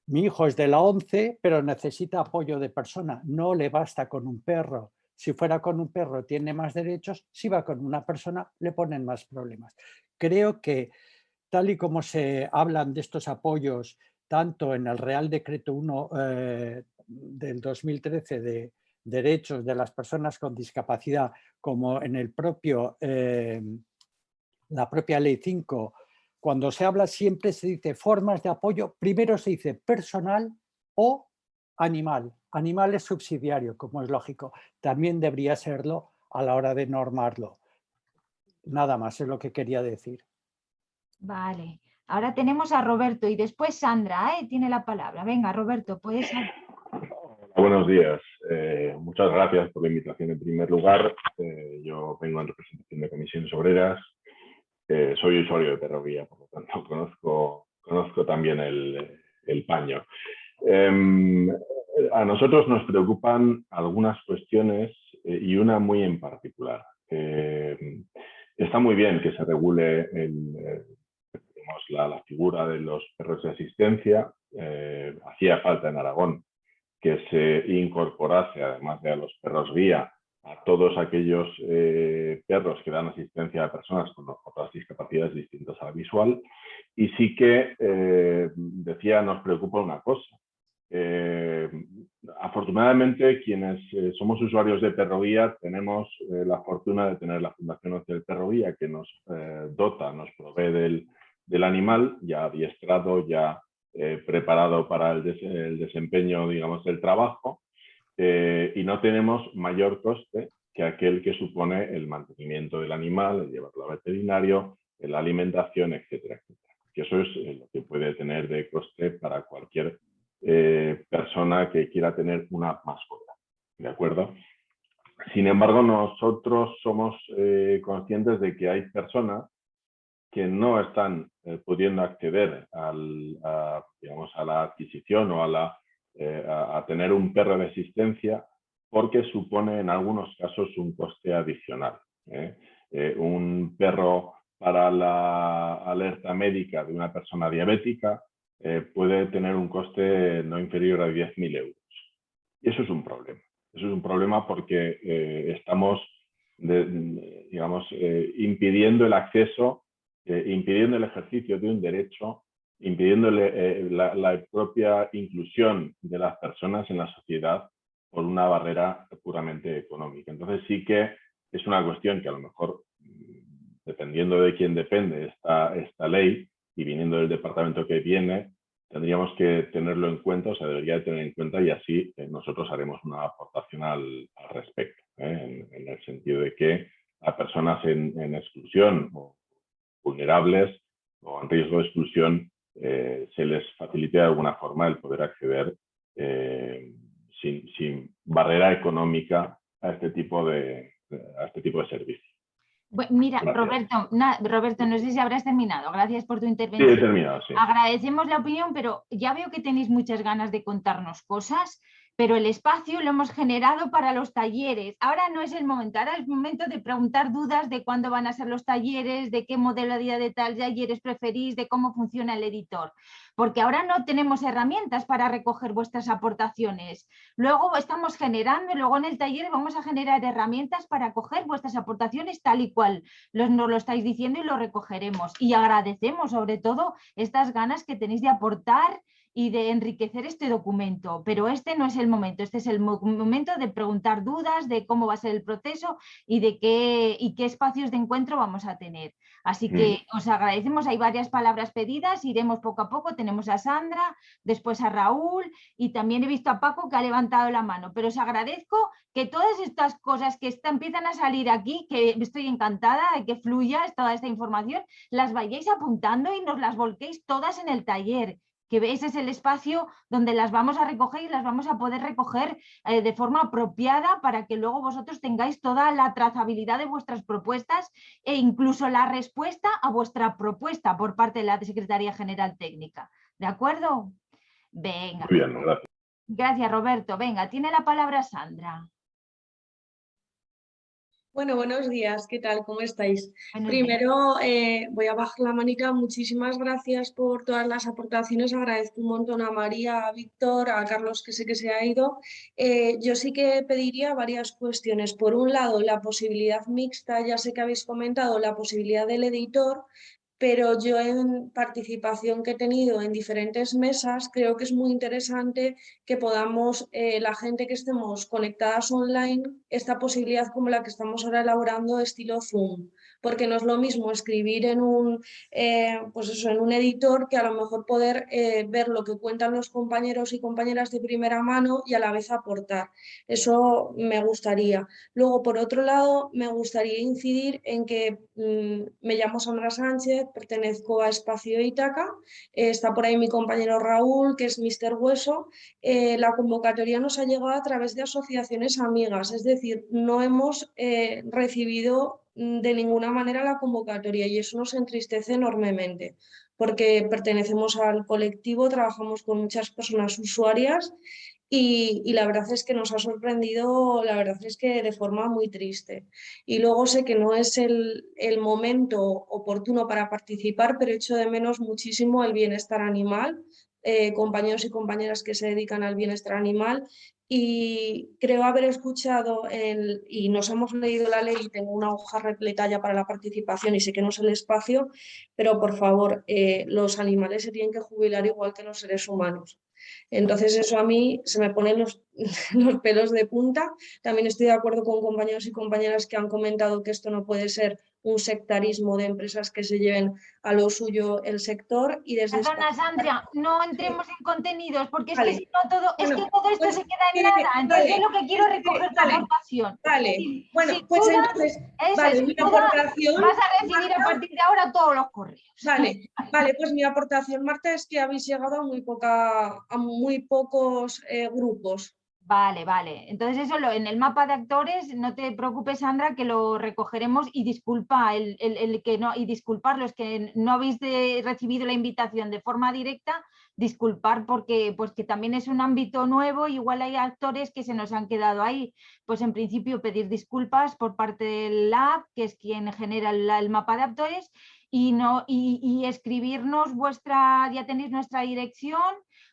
Mi hijo es de la 11, pero necesita apoyo de persona. No le basta con un perro. Si fuera con un perro tiene más derechos, si va con una persona le ponen más problemas. Creo que tal y como se hablan de estos apoyos, tanto en el Real Decreto 1 del 2013 de derechos de las personas con discapacidad, como en la propia Ley 5, cuando se habla siempre se dice formas de apoyo, primero se dice personal o animal. Animal es subsidiario, como es lógico. También debería serlo a la hora de normarlo. Nada más es lo que quería decir. Vale. Ahora tenemos a Roberto y después Sandra, tiene la palabra. Venga, Roberto, puedes hablar. Buenos días. Muchas gracias por la invitación en primer lugar. Yo vengo en representación de Comisiones Obreras. Soy usuario de Perrovía, por lo tanto conozco también el paño. A nosotros nos preocupan algunas cuestiones y una muy en particular. Está muy bien que se regule la figura de los perros de asistencia. Hacía falta en Aragón que se incorporase, además de a los perros guía, a todos aquellos perros que dan asistencia a personas con otras discapacidades distintas a la visual. Y sí que, decía, nos preocupa una cosa. Afortunadamente, quienes somos usuarios de Perrovía tenemos la fortuna de tener la Fundación Nacional Perrovía, que nos dota, nos provee del animal ya adiestrado, ya preparado para el desempeño, digamos, del trabajo, y no tenemos mayor coste que aquel que supone el mantenimiento del animal, el llevarlo al veterinario, la alimentación, etcétera, etcétera. Que eso es lo que puede tener de coste para cualquier persona que quiera tener una mascota, ¿de acuerdo? Sin embargo, nosotros somos conscientes de que hay personas que no están pudiendo acceder digamos, a la adquisición o a tener un perro de asistencia porque supone en algunos casos un coste adicional. Un perro para la alerta médica de una persona diabética puede tener un coste no inferior a 10.000 euros. Y eso es un problema. Eso es un problema porque estamos, digamos, impidiendo el acceso, impidiendo el ejercicio de un derecho impidiéndole la propia inclusión de las personas en la sociedad por una barrera puramente económica. Entonces sí que es una cuestión que a lo mejor, dependiendo de quién depende esta ley y viniendo del departamento que viene, tendríamos que tenerlo en cuenta, o sea, debería de tener en cuenta, y así nosotros haremos una aportación al respecto, en el sentido de que a personas en exclusión o vulnerables o en riesgo de exclusión se les facilite de alguna forma el poder acceder sin barrera económica a este tipo de servicios. Bueno, mira, Gracias. Roberto, no sé si habrás terminado. Gracias por tu Sí, intervención. he terminado, sí. Agradecemos la opinión, pero ya veo que tenéis muchas ganas de contarnos cosas, pero el espacio lo hemos generado para los talleres. Ahora no es el momento, ahora es el momento de preguntar dudas de cuándo van a ser los talleres, de qué modelo de talleres preferís, de cómo funciona el editor. Porque ahora no tenemos herramientas para recoger vuestras aportaciones. Luego estamos generando, luego en el taller vamos a generar herramientas para coger vuestras aportaciones tal y cual nos lo estáis diciendo y lo recogeremos. Y agradecemos sobre todo estas ganas que tenéis de aportar y de enriquecer este documento, pero este no es el momento, este es el momento de preguntar dudas de cómo va a ser el proceso y de qué espacios de encuentro vamos a tener. Así que os agradecemos, hay varias palabras pedidas, iremos poco a poco, tenemos a Sandra, después a Raúl y también he visto a Paco que ha levantado la mano, pero os agradezco que todas estas cosas que empiezan a salir aquí, que estoy encantada de que fluya toda esta información, las vayáis apuntando y nos las volquéis todas en el taller, que ese es el espacio donde las vamos a recoger y las vamos a poder recoger de forma apropiada para que luego vosotros tengáis toda la trazabilidad de vuestras propuestas e incluso la respuesta a vuestra propuesta por parte de la Secretaría General Técnica. ¿De acuerdo? Venga. Muy bien, gracias. Gracias, Roberto. Venga, tiene la palabra Sandra. Bueno, buenos días, ¿qué tal? ¿Cómo estáis? Buenos Primero voy a bajar la manita. Muchísimas gracias por todas las aportaciones. Agradezco un montón a María, a Víctor, a Carlos, que sé que se ha ido. Yo sí que pediría varias cuestiones. Por un lado, la posibilidad mixta, ya sé que habéis comentado la posibilidad del editor, pero yo en participación que he tenido en diferentes mesas creo que es muy interesante que podamos, la gente que estemos conectadas online, esta posibilidad como la que estamos ahora elaborando estilo Zoom, porque no es lo mismo escribir en un, pues eso, en un editor que a lo mejor poder ver lo que cuentan los compañeros y compañeras de primera mano y a la vez aportar. Eso me gustaría. Luego, por otro lado, me gustaría incidir en que me llamo Sandra Sánchez, pertenezco a Espacio Ítaca, está por ahí mi compañero Raúl, que es Mr. Hueso. La convocatoria nos ha llegado a través de asociaciones amigas, es decir, no hemos recibido de ninguna manera la convocatoria y eso nos entristece enormemente porque pertenecemos al colectivo, trabajamos con muchas personas usuarias y la verdad es que nos ha sorprendido, la verdad es que de forma muy triste. Y luego sé que no es el momento oportuno para participar, pero echo de menos muchísimo el bienestar animal, compañeros y compañeras que se dedican al bienestar animal. Y creo haber escuchado, y nos hemos leído la ley y tengo una hoja repleta ya para la participación y sé que no es el espacio, pero por favor, los animales se tienen que jubilar igual que los seres humanos. Entonces eso a mí se me ponen los pelos de punta. También estoy de acuerdo con compañeros y compañeras que han comentado que esto no puede ser un sectarismo de empresas que se lleven a lo suyo el sector. Y desde Perdona, Sandra, no entremos en contenidos porque vale. es que si no todo, bueno, es que todo esto pues, se queda en nada. Entonces vale, yo lo que quiero es recoger tu aportación. Vale, bueno, si pues dudas, entonces, si mi dudas, aportación... vas a recibir a partir de ahora todos los correos. Vale, pues mi aportación, Marta, es que habéis llegado a muy pocos grupos. Vale. Entonces eso en el mapa de actores, no te preocupes, Sandra, que lo recogeremos y disculpa y disculpar los que no habéis recibido la invitación de forma directa, disculpar porque pues que también es un ámbito nuevo, igual hay actores que se nos han quedado ahí. Pues en principio pedir disculpas por parte del lab, que es quien genera el mapa de actores, y escribirnos ya tenéis nuestra dirección,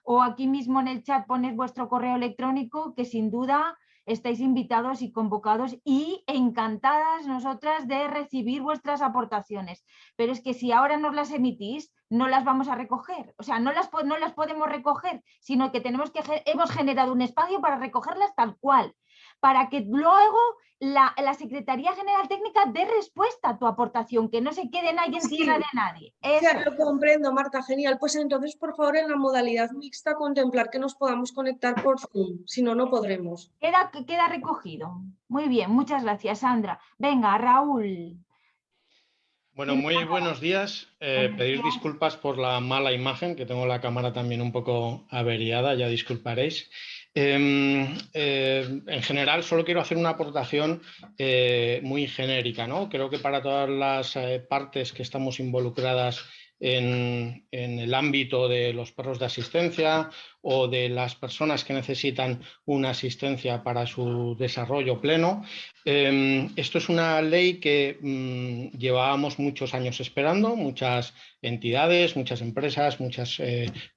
o aquí mismo en el chat ponéis vuestro correo electrónico, que sin duda estáis invitados y convocados y encantadas nosotras de recibir vuestras aportaciones. Pero es que si ahora nos las emitís, no las vamos a recoger. O sea, no las podemos recoger, sino que hemos generado un espacio para recogerlas tal cual, para que luego la Secretaría General Técnica dé respuesta a tu aportación, que no se quede nadie en tierra de nadie. Eso. Ya lo comprendo, Marta, genial. Pues entonces, por favor, en la modalidad mixta, contemplar que nos podamos conectar por Zoom, si no, no podremos. Queda recogido. Muy bien, muchas gracias, Sandra. Venga, Raúl. Bueno, muy buenos días. Pedir disculpas por la mala imagen, que tengo la cámara también un poco averiada, ya disculparéis. En general, solo quiero hacer una aportación muy genérica, ¿no? Creo que para todas las partes que estamos involucradas en el ámbito de los perros de asistencia o de las personas que necesitan una asistencia para su desarrollo pleno, esto es una ley que llevábamos muchos años esperando, muchas entidades, muchas empresas, muchas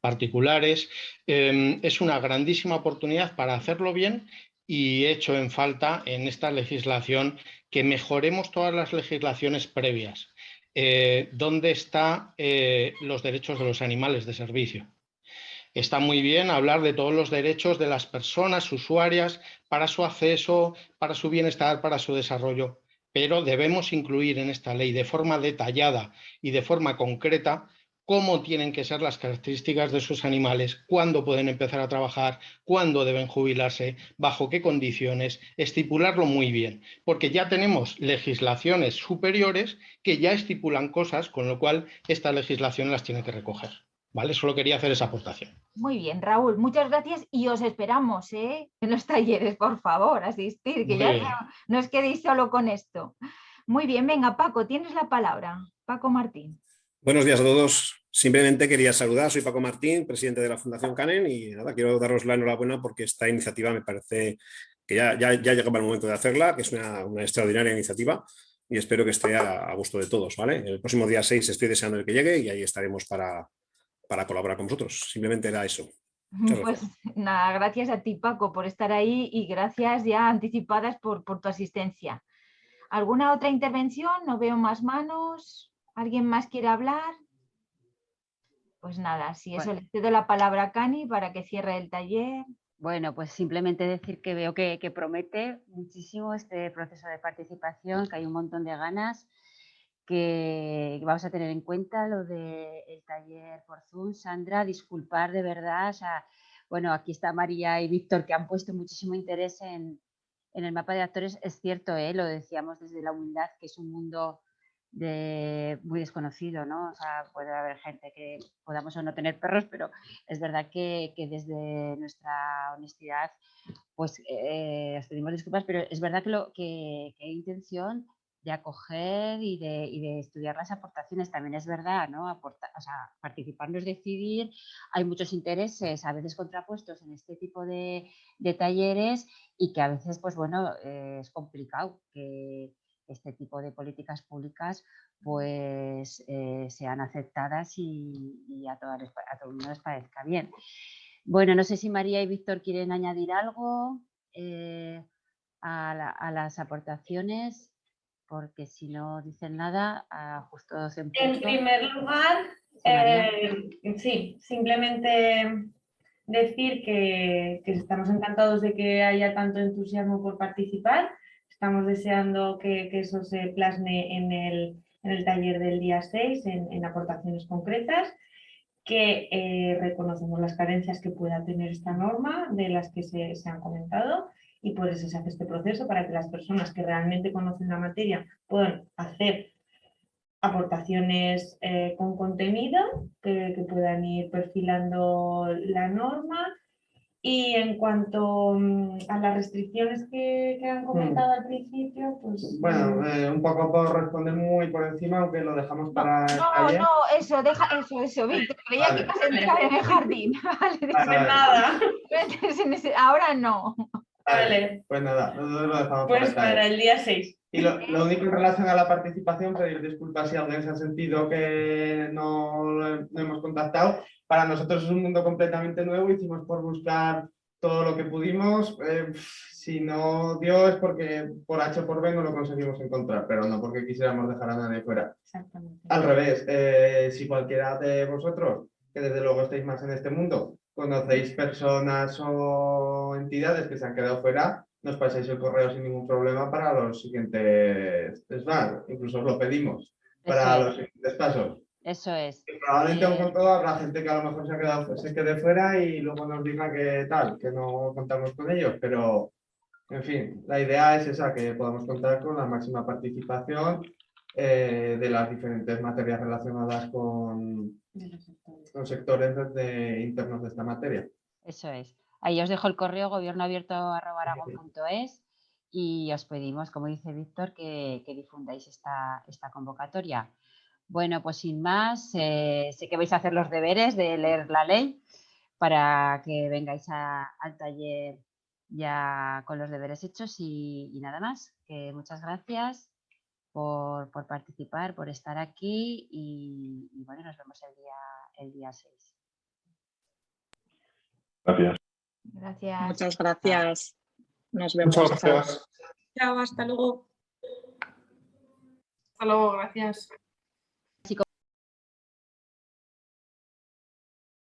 particulares. Es una grandísima oportunidad para hacerlo bien y echo en falta en esta legislación que mejoremos todas las legislaciones previas. ¿Dónde están los derechos de los animales de servicio? Está muy bien hablar de todos los derechos de las personas usuarias para su acceso, para su bienestar, para su desarrollo, pero debemos incluir en esta ley de forma detallada y de forma concreta cómo tienen que ser las características de sus animales, cuándo pueden empezar a trabajar, cuándo deben jubilarse, bajo qué condiciones, estipularlo muy bien, porque ya tenemos legislaciones superiores que ya estipulan cosas, con lo cual esta legislación las tiene que recoger. ¿Vale? Solo quería hacer esa aportación. Muy bien, Raúl, muchas gracias y os esperamos en los talleres, por favor, asistir, que ya no os quedéis solo con esto. Muy bien, venga, Paco, tienes la palabra. Paco Martín. Buenos días a todos. Simplemente quería saludar, soy Paco Martín, presidente de la Fundación Canen, y nada, quiero daros la enhorabuena porque esta iniciativa me parece que ya llegaba el momento de hacerla, que es una extraordinaria iniciativa y espero que esté a gusto de todos, ¿vale? El próximo día 6 estoy deseando el que llegue y ahí estaremos para colaborar con vosotros. Simplemente era eso. Pues nada, gracias a ti, Paco, por estar ahí y gracias ya anticipadas por tu asistencia. ¿Alguna otra intervención? No veo más manos. ¿Alguien más quiere hablar? Pues nada, si eso le cedo la palabra a Cani para que cierre el taller. Bueno, pues simplemente decir que veo que promete muchísimo este proceso de participación, que hay un montón de ganas, que vamos a tener en cuenta lo del taller por Zoom. Sandra, disculpar de verdad, o sea, bueno, aquí está María y Víctor que han puesto muchísimo interés en el mapa de actores. Es cierto, lo decíamos desde la humildad, que es un mundo muy desconocido, ¿no? O sea, puede haber gente que podamos o no tener perros, pero es verdad que desde nuestra honestidad pues os pedimos disculpas, pero es verdad que hay intención de acoger y de estudiar las aportaciones. También es verdad, ¿no? Participar no es decidir, hay muchos intereses a veces contrapuestos en este tipo de talleres y que a veces, pues bueno, es complicado que este tipo de políticas públicas pues sean aceptadas y a todo el mundo les parezca bien. Bueno, no sé si María y Víctor quieren añadir algo a las aportaciones, porque si no dicen nada, justo en punto. En primer lugar, sí, simplemente decir que estamos encantados de que haya tanto entusiasmo por participar. Estamos deseando que eso se plasme en el taller del día 6, en aportaciones concretas, que reconocemos las carencias que pueda tener esta norma, de las que se han comentado, y por eso se hace este proceso, para que las personas que realmente conocen la materia puedan hacer aportaciones con contenido, que puedan ir perfilando la norma. Y en cuanto a las restricciones que han comentado al principio, pues... Bueno, un poco por responder muy por encima, aunque lo dejamos para el taller. No, eso, Víctor, creía que ibas a entrar en el jardín. Vale. Nada. Ahora no. Vale. Pues nada, nosotros lo dejamos pues para el día 6. Y lo único en relación a la participación, pedir disculpas si alguien se ha sentido que no hemos contactado. Para nosotros es un mundo completamente nuevo, hicimos por buscar todo lo que pudimos. Si no dio es porque por H o por B no lo conseguimos encontrar, pero no porque quisiéramos dejar a nadie fuera. Exactamente. Al revés, si cualquiera de vosotros, que desde luego estáis más en este mundo, conocéis personas o entidades que se han quedado fuera, nos pasáis el correo sin ningún problema para los siguientes SBAR. Incluso os lo pedimos para los siguientes pasos. Eso es. Y probablemente con todo habrá gente que a lo mejor se quede fuera y luego nos diga que tal, que no contamos con ellos, pero en fin, la idea es esa, que podamos contar con la máxima participación de las diferentes materias relacionadas con sectores internos de esta materia. Eso es. Ahí os dejo el correo gobiernoabierto@aragón.es y os pedimos, como dice Víctor, que difundáis esta convocatoria. Bueno, pues sin más, sé que vais a hacer los deberes de leer la ley para que vengáis al taller ya con los deberes hechos y nada más. Que muchas gracias por participar, por estar aquí y bueno, nos vemos el día 6. Gracias. Gracias. Muchas gracias. Nos vemos. Muchas gracias. Chao, hasta luego. Hasta luego, gracias.